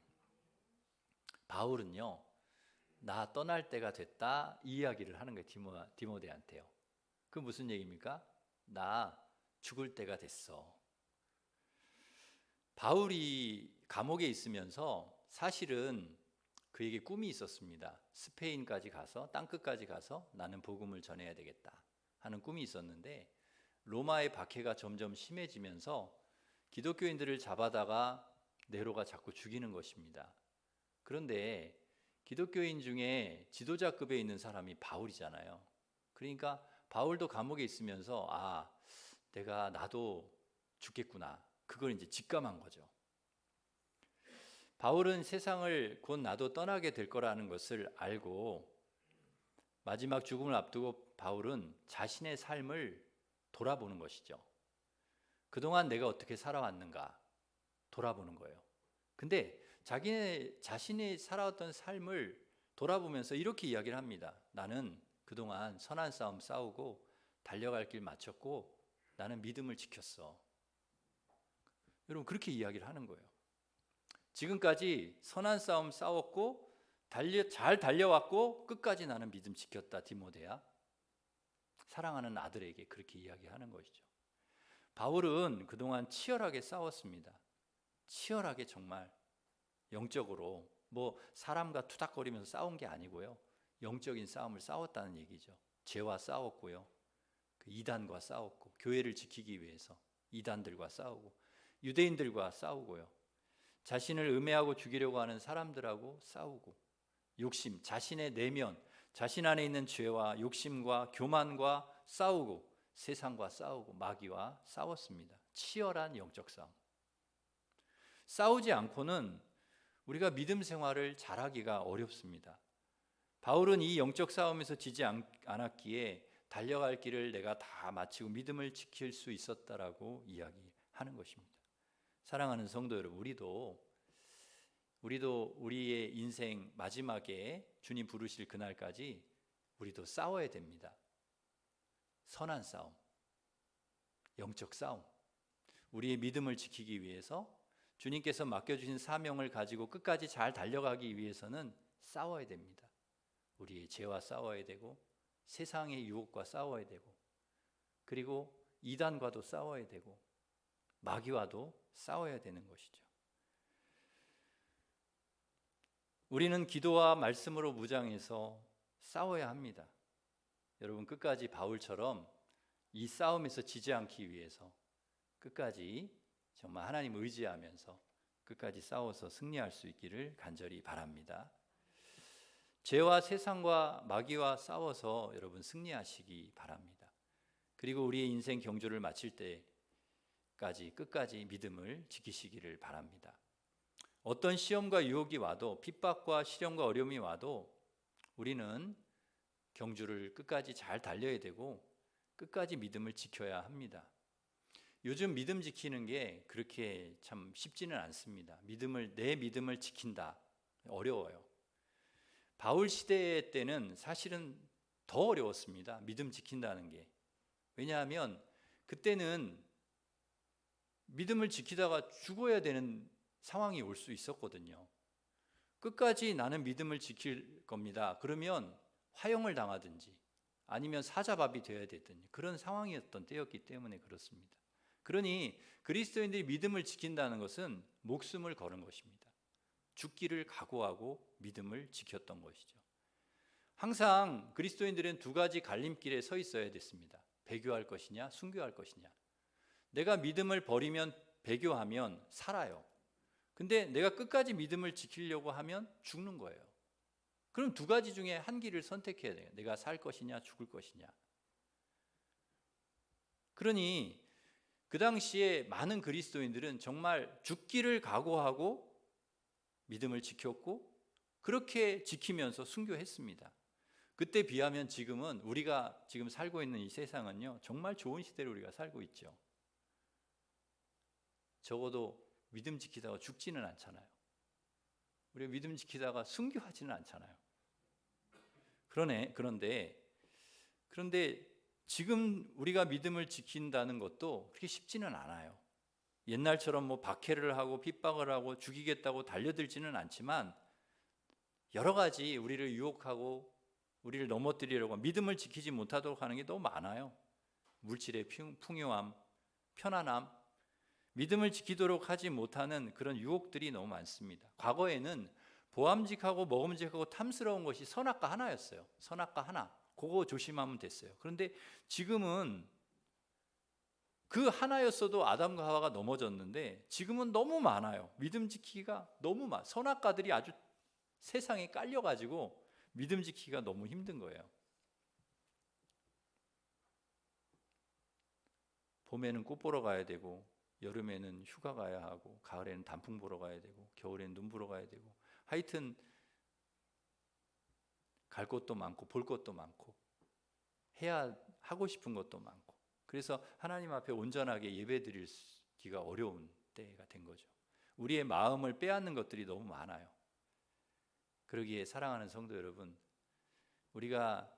Speaker 1: 바울은요, 나 떠날 때가 됐다 이 이야기를 하는 거예요. 디모데한테요. 그 무슨 얘기입니까? 나 죽을 때가 됐어. 바울이 감옥에 있으면서 사실은 그에게 꿈이 있었습니다. 스페인까지 가서, 땅끝까지 가서 나는 복음을 전해야 되겠다 하는 꿈이 있었는데, 로마의 박해가 점점 심해지면서 기독교인들을 잡아다가 네로가 자꾸 죽이는 것입니다. 그런데 기독교인 중에 지도자급에 있는 사람이 바울이잖아요. 그러니까 바울도 감옥에 있으면서 나도 죽겠구나, 그걸 이제 직감한 거죠. 바울은 세상을 곧 나도 떠나게 될 거라는 것을 알고 마지막 죽음을 앞두고 바울은 자신의 삶을 돌아보는 것이죠. 그동안 내가 어떻게 살아왔는가 돌아보는 거예요. 근데 자신이 살아왔던 삶을 돌아보면서 이렇게 이야기를 합니다. 나는 그동안 선한 싸움 싸우고 달려갈 길 마쳤고 나는 믿음을 지켰어. 여러분 그렇게 이야기를 하는 거예요. 지금까지 선한 싸움 싸웠고 잘 달려왔고 끝까지 나는 믿음 지켰다 디모데야. 사랑하는 아들에게 그렇게 이야기하는 것이죠. 바울은 그동안 치열하게 싸웠습니다. 치열하게 정말 영적으로 사람과 투닥거리면서 싸운 게 아니고요. 영적인 싸움을 싸웠다는 얘기죠. 죄와 싸웠고요. 그 이단과 싸웠고 교회를 지키기 위해서 이단들과 싸우고 유대인들과 싸우고요. 자신을 음해하고 죽이려고 하는 사람들하고 싸우고 욕심, 자신의 내면, 자신 안에 있는 죄와 욕심과 교만과 싸우고 세상과 싸우고 마귀와 싸웠습니다. 치열한 영적 싸움. 싸우지 않고는 우리가 믿음 생활을 잘하기가 어렵습니다. 바울은 이 영적 싸움에서 지지 않았기에 달려갈 길을 내가 다 마치고 믿음을 지킬 수 있었다라고 이야기하는 것입니다. 사랑하는 성도 여러분, 우리도 우리의 인생 마지막에 주님 부르실 그날까지 우리도 싸워야 됩니다. 선한 싸움, 영적 싸움. 우리의 믿음을 지키기 위해서 주님께서 맡겨주신 사명을 가지고 끝까지 잘 달려가기 위해서는 싸워야 됩니다. 우리의 죄와 싸워야 되고 세상의 유혹과 싸워야 되고 그리고 이단과도 싸워야 되고 마귀와도 싸워야 되는 것이죠. 우리는 기도와 말씀으로 무장해서 싸워야 합니다. 여러분 끝까지 바울처럼 이 싸움에서 지지 않기 위해서 끝까지 정말 하나님 의지하면서 끝까지 싸워서 승리할 수 있기를 간절히 바랍니다. 죄와 세상과 마귀와 싸워서 여러분 승리하시기 바랍니다. 그리고 우리의 인생 경주를 마칠 때까지 끝까지 믿음을 지키시기를 바랍니다. 어떤 시험과 유혹이 와도 핍박과 시련과 어려움이 와도 우리는 경주를 끝까지 잘 달려야 되고 끝까지 믿음을 지켜야 합니다. 요즘 믿음 지키는 게 그렇게 참 쉽지는 않습니다. 내 믿음을 지킨다. 어려워요. 바울 시대 때는 사실은 더 어려웠습니다. 믿음 지킨다는 게. 왜냐하면 그때는 믿음을 지키다가 죽어야 되는 상황이 올 수 있었거든요. 끝까지 나는 믿음을 지킬 겁니다. 그러면 화형을 당하든지 아니면 사자밥이 되어야 되든지 그런 상황이었던 때였기 때문에 그렇습니다. 그러니 그리스도인들이 믿음을 지킨다는 것은 목숨을 거는 것입니다. 죽기를 각오하고 믿음을 지켰던 것이죠. 항상 그리스도인들은 두 가지 갈림길에 서 있어야 됐습니다. 배교할 것이냐 순교할 것이냐. 내가 믿음을 버리면 배교하면 살아요. 근데 내가 끝까지 믿음을 지키려고 하면 죽는 거예요. 그럼 두 가지 중에 한 길을 선택해야 돼요. 내가 살 것이냐 죽을 것이냐. 그러니 그 당시에 많은 그리스도인들은 정말 죽기를 각오하고 믿음을 지켰고 그렇게 지키면서 순교했습니다. 그때 비하면 지금은 우리가 지금 살고 있는 이 세상은요 정말 좋은 시대를 우리가 살고 있죠. 적어도 믿음 지키다가 죽지는 않잖아요. 우리가 믿음 지키다가 순교하지는 않잖아요. 그런데 지금 우리가 믿음을 지킨다는 것도 그렇게 쉽지는 않아요. 옛날처럼 박해를 하고 핍박을 하고 죽이겠다고 달려들지는 않지만 여러 가지 우리를 유혹하고 우리를 넘어뜨리려고 믿음을 지키지 못하도록 하는 게 너무 많아요. 물질의 풍요함, 편안함, 믿음을 지키도록 하지 못하는 그런 유혹들이 너무 많습니다. 과거에는 보암직하고 먹음직하고 탐스러운 것이 선악과 하나였어요. 선악과 하나. 그거 조심하면 됐어요. 그런데 지금은 그 하나였어도 아담과 하와가 넘어졌는데 지금은 너무 많아요. 믿음 지키기가 너무 선악과들이 아주 세상에 깔려가지고 믿음 지키기가 너무 힘든 거예요. 봄에는 꽃 보러 가야 되고 여름에는 휴가 가야 하고 가을에는 단풍 보러 가야 되고 겨울에는 눈 보러 가야 되고 하여튼 갈 곳도 많고 볼 것도 많고 하고 싶은 것도 많고 그래서 하나님 앞에 온전하게 예배드리기가 어려운 때가 된 거죠. 우리의 마음을 빼앗는 것들이 너무 많아요. 그러기에 사랑하는 성도 여러분, 우리가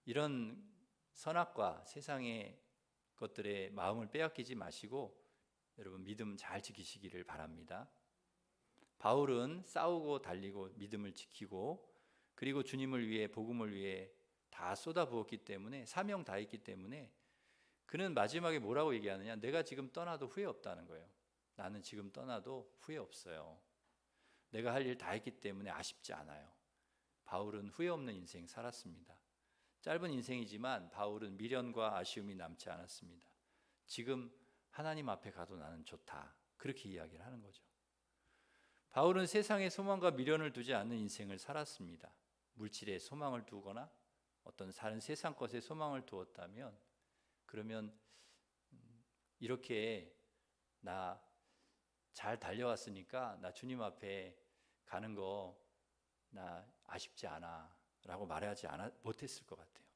Speaker 1: 이런 선악과 세상의 것들에 마음을 빼앗기지 마시고 여러분 믿음 잘 지키시기를 바랍니다. 바울은 싸우고 달리고 믿음을 지키고 그리고 주님을 위해 복음을 위해 다 쏟아부었기 때문에 사명 다했기 때문에 그는 마지막에 뭐라고 얘기하느냐? 내가 지금 떠나도 후회 없다는 거예요. 나는 지금 떠나도 후회 없어요. 내가 할 일 다 했기 때문에 아쉽지 않아요. 바울은 후회 없는 인생 살았습니다. 짧은 인생이지만 바울은 미련과 아쉬움이 남지 않았습니다. 지금 하나님 앞에 가도 나는 좋다. 그렇게 이야기를 하는 거죠. 바울은 세상에 소망과 미련을 두지 않는 인생을 살았습니다. 물질에 소망을 두거나 어떤 다른 세상 것에 소망을 두었다면 그러면 이렇게 나 잘 달려왔으니까 나 주님 앞에 가는 거 나 아쉽지 않아 라고 말하지 못했을 것 같아요.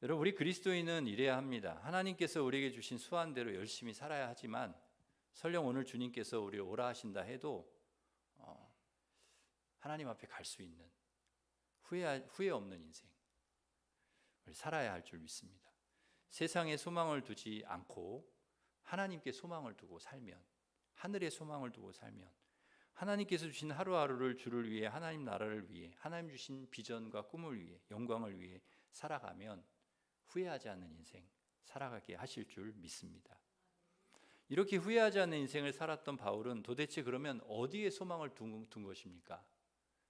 Speaker 1: 여러분 우리 그리스도인은 이래야 합니다. 하나님께서 우리에게 주신 수완대로 열심히 살아야 하지만 설령 오늘 주님께서 우리를 오라 하신다 해도 하나님 앞에 갈 수 있는 후회 없는 인생을 살아야 할 줄 믿습니다. 세상에 소망을 두지 않고 하나님께 소망을 두고 살면, 하늘에 소망을 두고 살면 하나님께서 주신 하루하루를 주를 위해, 하나님 나라를 위해, 하나님 주신 비전과 꿈을 위해, 영광을 위해 살아가면 후회하지 않는 인생 살아가게 하실 줄 믿습니다. 이렇게 후회하지 않는 인생을 살았던 바울은 도대체 그러면 어디에 소망을 둔 것입니까?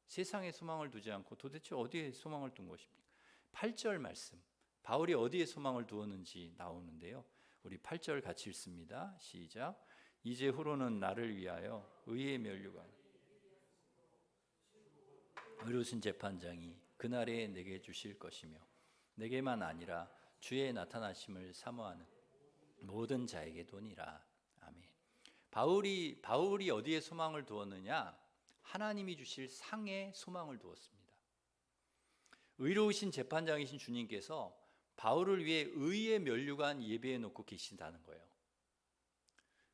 Speaker 1: 세상에 소망을 두지 않고 도대체 어디에 소망을 둔 것입니까? 8절 말씀, 바울이 어디에 소망을 두었는지 나오는데요. 우리 8절 같이 읽습니다. 시작. 이제 후로는 나를 위하여 의의 면류관 의로우신 재판장이 그날에 내게 주실 것이며 내게만 아니라 주의 나타나심을 사모하는 모든 자에게 도니라. 아멘. 바울이 어디에 소망을 두었느냐? 하나님이 주실 상에 소망을 두었습니다. 의로우신 재판장이신 주님께서 바울을 위해 의의 면류관 예배해 놓고 계신다는 거예요.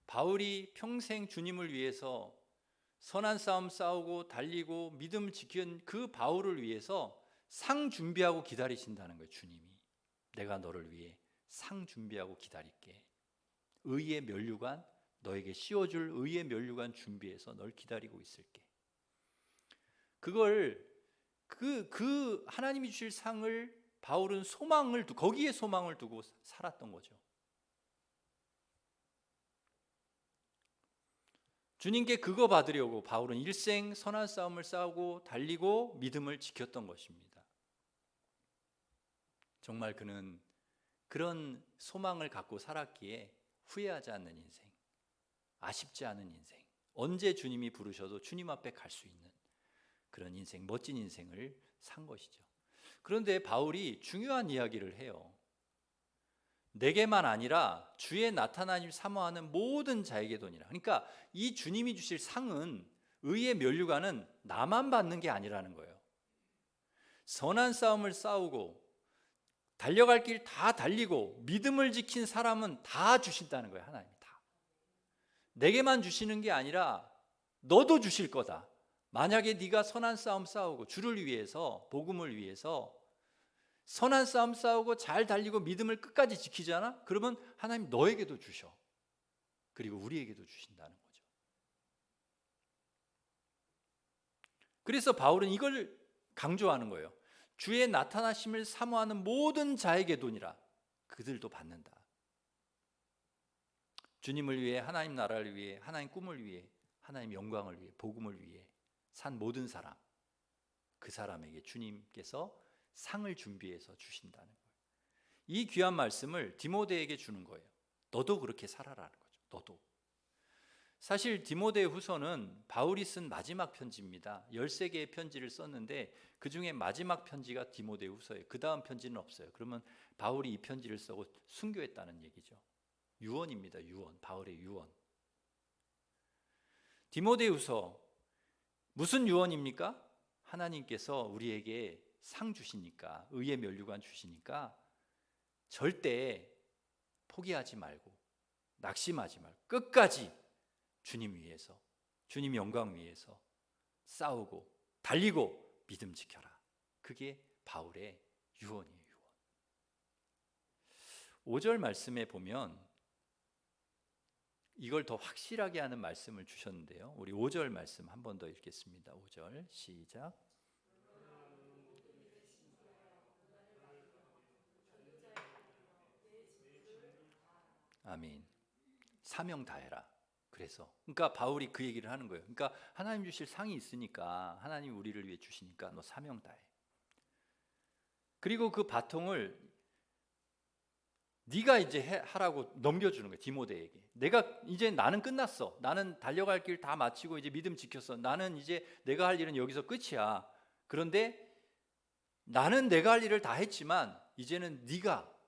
Speaker 1: 바울이 평생 주님을 위해서 선한 싸움 싸우고 달리고 믿음을 지킨 그 바울을 위해서 상 준비하고 기다리신다는 거예요. 주님이 내가 너를 위해 상 준비하고 기다릴게. 의의 면류관, 너에게 씌워줄 의의 면류관 준비해서 널 기다리고 있을게. 그걸 그 하나님이 주실 상을 바울은 거기에 소망을 두고 살았던 거죠. 주님께 그거 받으려고 바울은 일생 선한 싸움을 싸우고 달리고 믿음을 지켰던 것입니다. 정말 그는 그런 소망을 갖고 살았기에 후회하지 않는 인생, 아쉽지 않은 인생, 언제 주님이 부르셔도 주님 앞에 갈 수 있는 그런 인생, 멋진 인생을 산 것이죠. 그런데 바울이 중요한 이야기를 해요. 내게만 아니라 주의 나타나심을 사모하는 모든 자에게 도니라. 그러니까 이 주님이 주실 상은, 의의 면류관은 나만 받는 게 아니라는 거예요. 선한 싸움을 싸우고 달려갈 길 다 달리고 믿음을 지킨 사람은 다 주신다는 거예요. 하나님이 다. 내게만 주시는 게 아니라 너도 주실 거다. 만약에 네가 선한 싸움 싸우고 주를 위해서, 복음을 위해서 선한 싸움 싸우고 잘 달리고 믿음을 끝까지 지키잖아? 그러면 하나님 너에게도 주셔. 그리고 우리에게도 주신다는 거죠. 그래서 바울은 이걸 강조하는 거예요. 주의 나타나심을 사모하는 모든 자에게 도니라. 그들도 받는다. 주님을 위해, 하나님 나라를 위해, 하나님 꿈을 위해, 하나님 영광을 위해, 복음을 위해 산 모든 사람, 그 사람에게 주님께서 상을 준비해서 주신다는 거예요. 이 귀한 말씀을 디모데에게 주는 거예요. 너도 그렇게 살아라는 거죠. 너도. 사실 디모데 후서는 바울이 쓴 마지막 편지입니다. 13개의 편지를 썼는데 그 중에 마지막 편지가 디모데 후서예요. 그 다음 편지는 없어요. 그러면 바울이 이 편지를 쓰고 순교했다는 얘기죠. 유언입니다. 유언. 바울의 유언. 디모데 후서 무슨 유언입니까? 하나님께서 우리에게 상 주시니까, 의의 면류관 주시니까 절대 포기하지 말고 낙심하지 말고 끝까지 주님 위해서, 주님 영광 위해서 싸우고 달리고 믿음 지켜라. 그게 바울의 유언이에요. 유언. 5절 말씀에 보면 이걸 더 확실하게 하는 말씀을 주셨는데요. 우리 5절 말씀 한 번 더 읽겠습니다. 5절 시작. 아멘. 사명 다해라. 그래서 그러니까 바울이 그 얘기를 하는 거예요. 그러니까 하나님 주실 상이 있으니까, 하나님 우리를 위해 주시니까 너 사명 다해. 그리고 그 바통을 네가 이제 하라고 넘겨주는 거예요. 디모데에게. 나는 끝났어. 나는 달려갈 길 다 마치고 이제 믿음 지켰어. 나는 이제 내가 할 일은 여기서 끝이야. 그런데 나는 내가 할 일을 다 했지만 이제는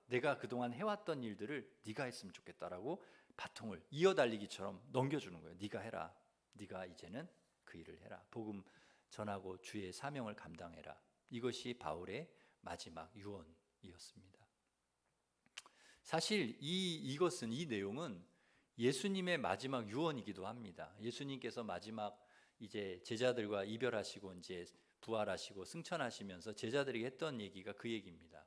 Speaker 1: 내가 그동안 해왔던 일들을 네가 했으면 좋겠다라고 바통을 이어달리기처럼 넘겨주는 거예요. 네가 해라. 네가 이제는 그 일을 해라. 복음 전하고 주의 사명을 감당해라. 이것이 바울의 마지막 유언이었습니다. 사실 이 내용은 예수님의 마지막 유언이기도 합니다. 예수님께서 마지막 이제 제자들과 이별하시고 이제 부활하시고 승천하시면서 제자들에게 했던 얘기가 그 얘기입니다.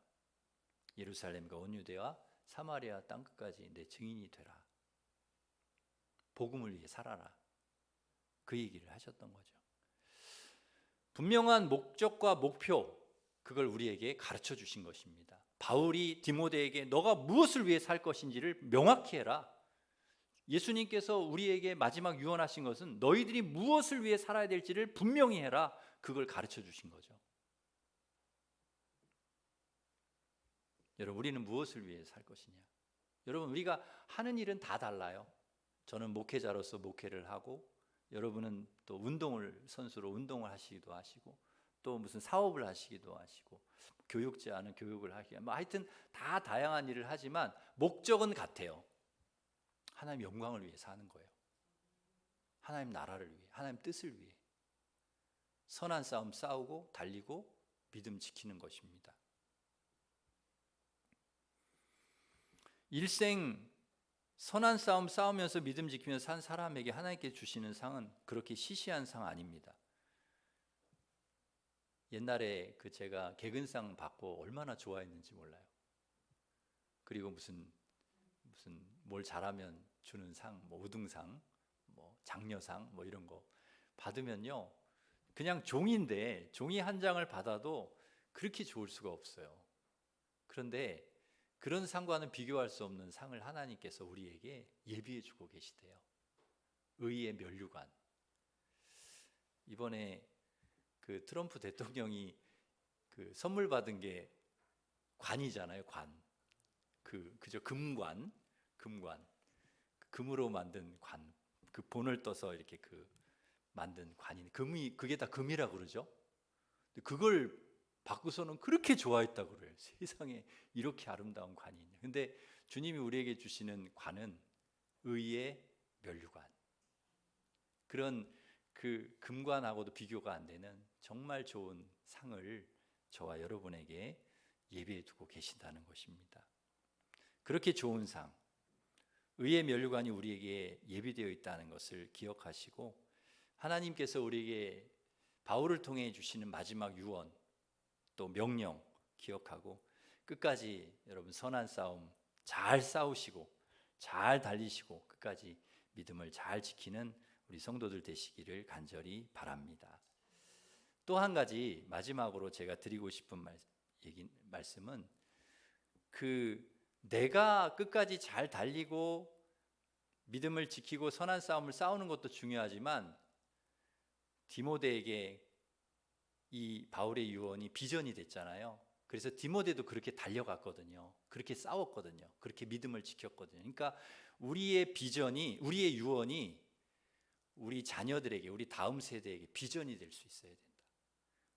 Speaker 1: 예루살렘과 온 유대와 사마리아 땅 끝까지 내 증인이 되라. 복음을 위해 살아라. 그 얘기를 하셨던 거죠. 분명한 목적과 목표, 그걸 우리에게 가르쳐 주신 것입니다. 바울이 디모데에게 너가 무엇을 위해 살 것인지를 명확히 해라. 예수님께서 우리에게 마지막 유언하신 것은 너희들이 무엇을 위해 살아야 될지를 분명히 해라. 그걸 가르쳐 주신 거죠. 여러분, 우리는 무엇을 위해 살 것이냐? 여러분, 우리가 하는 일은 다 달라요. 저는 목회자로서 목회를 하고, 여러분은 또 선수로 운동을 하시기도 하시고, 또 무슨 사업을 하시기도 하시고, 교육자는 교육을 하기도 하고, 하여튼 다 다양한 일을 하지만 목적은 같아요. 하나님 영광을 위해 사는 거예요. 하나님 나라를 위해, 하나님 뜻을 위해 선한 싸움 싸우고 달리고 믿음 지키는 것입니다. 일생 선한 싸움 싸우면서 믿음 지키면서 산 사람에게 하나님께 주시는 상은 그렇게 시시한 상 아닙니다. 옛날에 제가 개근상 받고 얼마나 좋아했는지 몰라요. 그리고 무슨 뭘 잘하면 주는 상, 뭐 우등상, 뭐 장려상, 뭐 이런 거 받으면요, 그냥 종이인데 종이 한 장을 받아도 그렇게 좋을 수가 없어요. 그런데 그런 상과는 비교할 수 없는 상을 하나님께서 우리에게 예비해 주고 계시대요. 의의 면류관. 이번에 트럼프 대통령이 선물 받은 게 관이잖아요. 관. 그저 금관. 금으로 만든 관. 그 본을 떠서 이렇게 만든 관이 그게 다 금이라 그러죠. 그걸 받고서는 그렇게 좋아했다고 그래요. 세상에 이렇게 아름다운 관이 있냐. 근데 주님이 우리에게 주시는 관은 의의 면류관. 그런 금관하고도 비교가 안 되는 정말 좋은 상을 저와 여러분에게 예비해 두고 계신다는 것입니다. 그렇게 좋은 상, 의의 면류관이 우리에게 예비되어 있다는 것을 기억하시고, 하나님께서 우리에게 바울을 통해 주시는 마지막 유언, 또 명령 기억하고 끝까지 여러분 선한 싸움 잘 싸우시고 잘 달리시고 끝까지 믿음을 잘 지키는 우리 성도들 되시기를 간절히 바랍니다. 또 한 가지 마지막으로 제가 드리고 싶은 말씀은 내가 끝까지 잘 달리고 믿음을 지키고 선한 싸움을 싸우는 것도 중요하지만 디모데에게 이 바울의 유언이 비전이 됐잖아요. 그래서 디모데도 그렇게 달려갔거든요. 그렇게 싸웠거든요. 그렇게 믿음을 지켰거든요. 그러니까 우리의 비전이, 우리의 유언이 우리 자녀들에게, 우리 다음 세대에게 비전이 될 수 있어야 된다.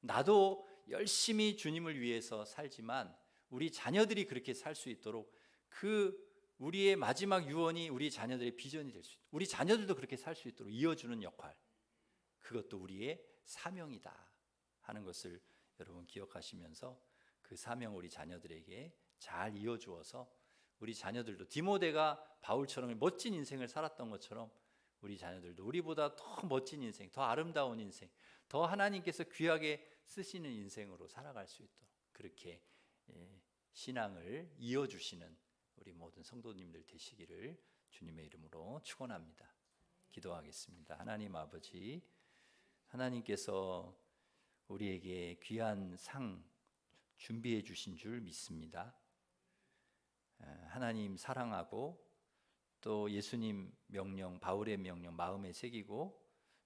Speaker 1: 나도 열심히 주님을 위해서 살지만 우리 자녀들이 그렇게 살 수 있도록 우리의 마지막 유언이 우리 자녀들의 비전이 될 수 있도록, 우리 자녀들도 그렇게 살 수 있도록 이어주는 역할, 그것도 우리의 사명이다 하는 것을 여러분 기억하시면서 그 사명을 우리 자녀들에게 잘 이어주어서 우리 자녀들도 디모데가 바울처럼 멋진 인생을 살았던 것처럼 우리 자녀들도 우리보다 더 멋진 인생, 더 아름다운 인생, 더 하나님께서 귀하게 쓰시는 인생으로 살아갈 수 있도록 그렇게 신앙을 이어주시는 우리 모든 성도님들 되시기를 주님의 이름으로 축원합니다. 기도하겠습니다. 하나님 아버지, 하나님께서 우리에게 귀한 상 준비해 주신 줄 믿습니다. 하나님 사랑하고 또 예수님 명령, 바울의 명령 마음에 새기고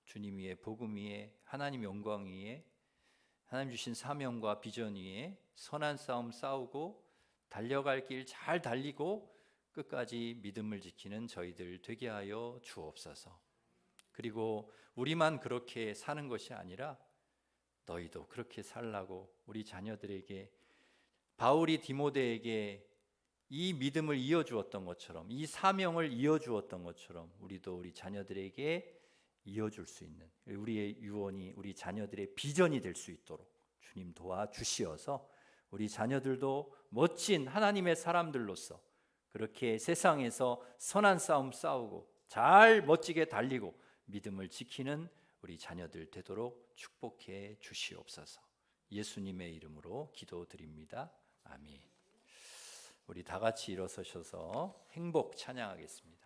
Speaker 1: 주님 위에, 복음 위에, 하나님 영광 위에, 하나님 주신 사명과 비전 위에 선한 싸움 싸우고 달려갈 길 잘 달리고 끝까지 믿음을 지키는 저희들 되게 하여 주옵소서. 그리고 우리만 그렇게 사는 것이 아니라 너희도 그렇게 살라고 우리 자녀들에게, 바울이 디모데에게 이 믿음을 이어주었던 것처럼, 이 사명을 이어주었던 것처럼 우리도 우리 자녀들에게 이어줄 수 있는, 우리의 유언이 우리 자녀들의 비전이 될 수 있도록 주님 도와주시어서 우리 자녀들도 멋진 하나님의 사람들로서 그렇게 세상에서 선한 싸움 싸우고 잘 멋지게 달리고 믿음을 지키는 우리 자녀들 되도록 축복해 주시옵소서. 예수님의 이름으로 기도드립니다. 아멘. 우리 다 같이 일어서셔서 행복 찬양하겠습니다.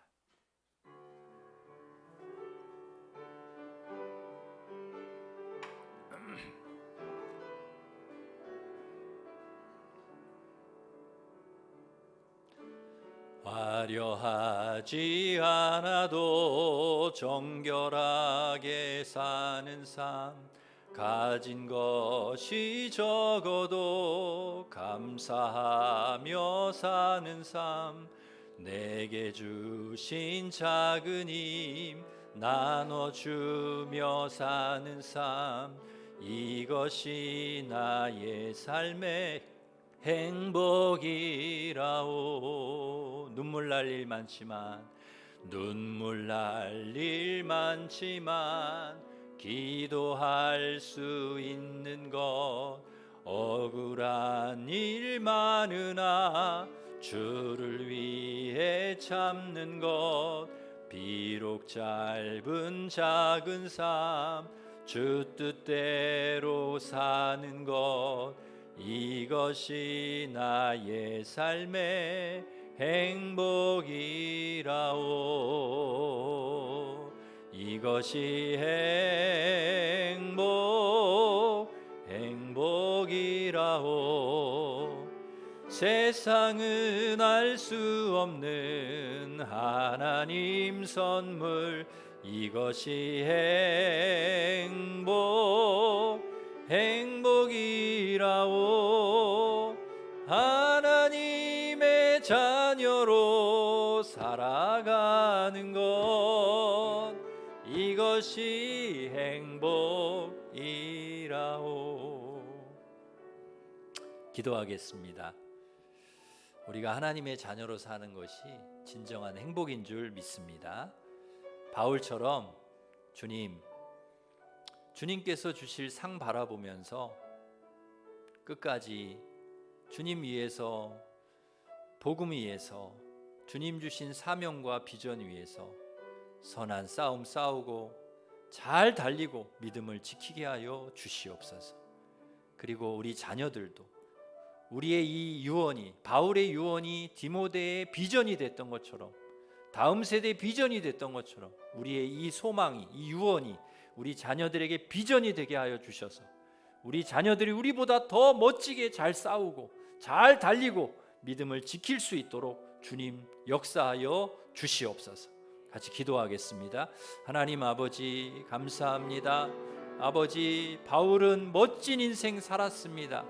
Speaker 1: 화려하지 않아도 정결하게 사는 삶, 가진 것이 적어도 감사하며 사는 삶, 내게 주신 작은 힘 나눠주며 사는 삶, 이것이 나의 삶의 행복이라오. 눈물 날 일 많지만, 눈물 날 일 많지만 기도할 수 있는 것, 억울한 일 많으나 주를 위해 참는 것, 비록 짧은 작은 삶 주 뜻대로 사는 것, 이것이 나의 삶의 행복이라오. 이것이 행복이라오. 세상은 알 수 없는 하나님 선물, 이것이 행복이라오. 하나님의 자녀로 살아가는 것, 이것이 행복이라오. 기도하겠습니다. 우리가 하나님의 자녀로 사는 것이 진정한 행복인 줄 믿습니다. 바울처럼 주님께서 주실 상 바라보면서 끝까지 주님 위해서, 복음 위해서, 주님 주신 사명과 비전 위해서 선한 싸움 싸우고 잘 달리고 믿음을 지키게 하여 주시옵소서. 그리고 우리 자녀들도 우리의 이 유언이, 바울의 유언이 디모데의 비전이 됐던 것처럼, 다음 세대의 비전이 됐던 것처럼 우리의 이 소망이, 이 유언이 우리 자녀들에게 비전이 되게 하여 주셔서 우리 자녀들이 우리보다 더 멋지게 잘 싸우고 잘 달리고 믿음을 지킬 수 있도록 주님 역사하여 주시옵소서. 같이 기도하겠습니다. 하나님 아버지, 감사합니다. 아버지, 바울은 멋진 인생 살았습니다.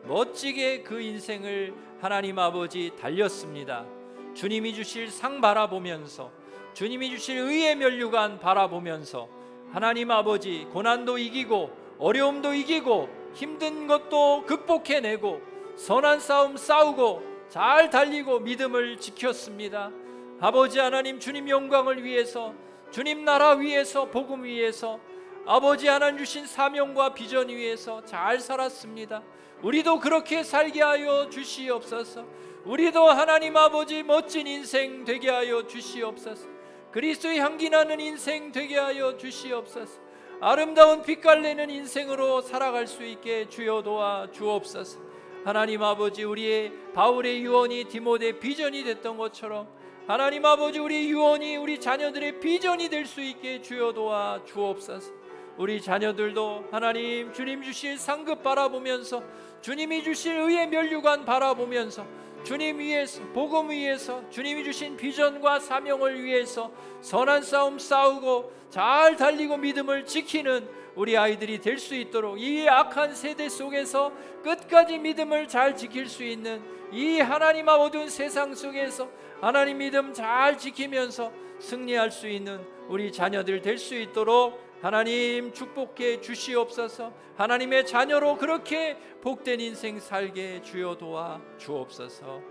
Speaker 1: 멋지게 그 인생을 하나님 아버지 달렸습니다. 주님이 주실 상 바라보면서, 주님이 주실 의의 면류관 바라보면서 하나님 아버지, 고난도 이기고 어려움도 이기고 힘든 것도 극복해내고 선한 싸움 싸우고 잘 달리고 믿음을 지켰습니다. 아버지 하나님, 주님 영광을 위해서, 주님 나라 위해서, 복음 위해서, 아버지 하나님 주신 사명과 비전 위해서 잘 살았습니다. 우리도 그렇게 살게 하여 주시옵소서. 우리도 하나님 아버지 멋진 인생 되게 하여 주시옵소서. 그리스도의 향기 나는 인생 되게 하여 주시옵소서. 아름다운 빛깔내는 인생으로 살아갈 수 있게 주여 도와 주옵소서. 하나님 아버지, 우리의 바울의 유언이 디모데 비전이 됐던 것처럼 하나님 아버지, 우리 유언이 우리 자녀들의 비전이 될 수 있게 주여 도와 주옵소서. 우리 자녀들도 하나님 주님 주실 상급 바라보면서, 주님이 주실 의의 면류관 바라보면서, 주님 위해서, 복음 위해서, 주님이 주신 비전과 사명을 위해서 선한 싸움 싸우고 잘 달리고 믿음을 지키는 우리 아이들이 될 수 있도록, 이 악한 세대 속에서 끝까지 믿음을 잘 지킬 수 있는, 이 하나님 어두운 세상 속에서 하나님 믿음 잘 지키면서 승리할 수 있는 우리 자녀들 될 수 있도록 하나님 축복해 주시옵소서. 하나님의 자녀로 그렇게 복된 인생 살게 주여 도와 주옵소서.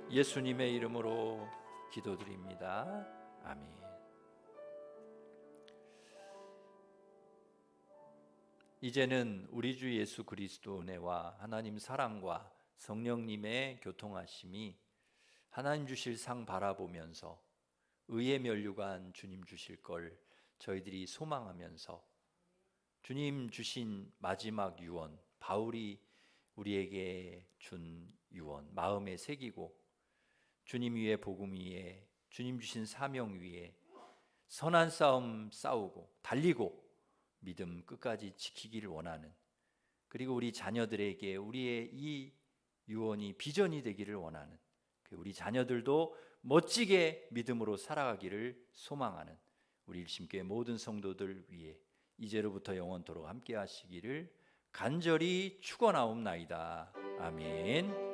Speaker 1: 예수님의 이름으로 기도드립니다. 아멘. 이제는 우리 주 예수 그리스도 은혜와 하나님 사랑과 성령님의 교통하심이 하나님 주실 상 바라보면서 의의 면류관 주님 주실 걸 저희들이 소망하면서, 주님 주신 마지막 유언, 바울이 우리에게 준 유언 마음에 새기고, 주님 위에 복음 위에 주님 주신 사명 위에 선한 싸움 싸우고 달리고 믿음 끝까지 지키기를 원하는, 그리고 우리 자녀들에게 우리의 이 유언이 비전이 되기를 원하는, 우리 자녀들도 멋지게 믿음으로 살아가기를 소망하는 우리 일심교회 모든 성도들 위해 이제로부터 영원토록 함께 하시기를 간절히 축원하옵나이다. 아멘.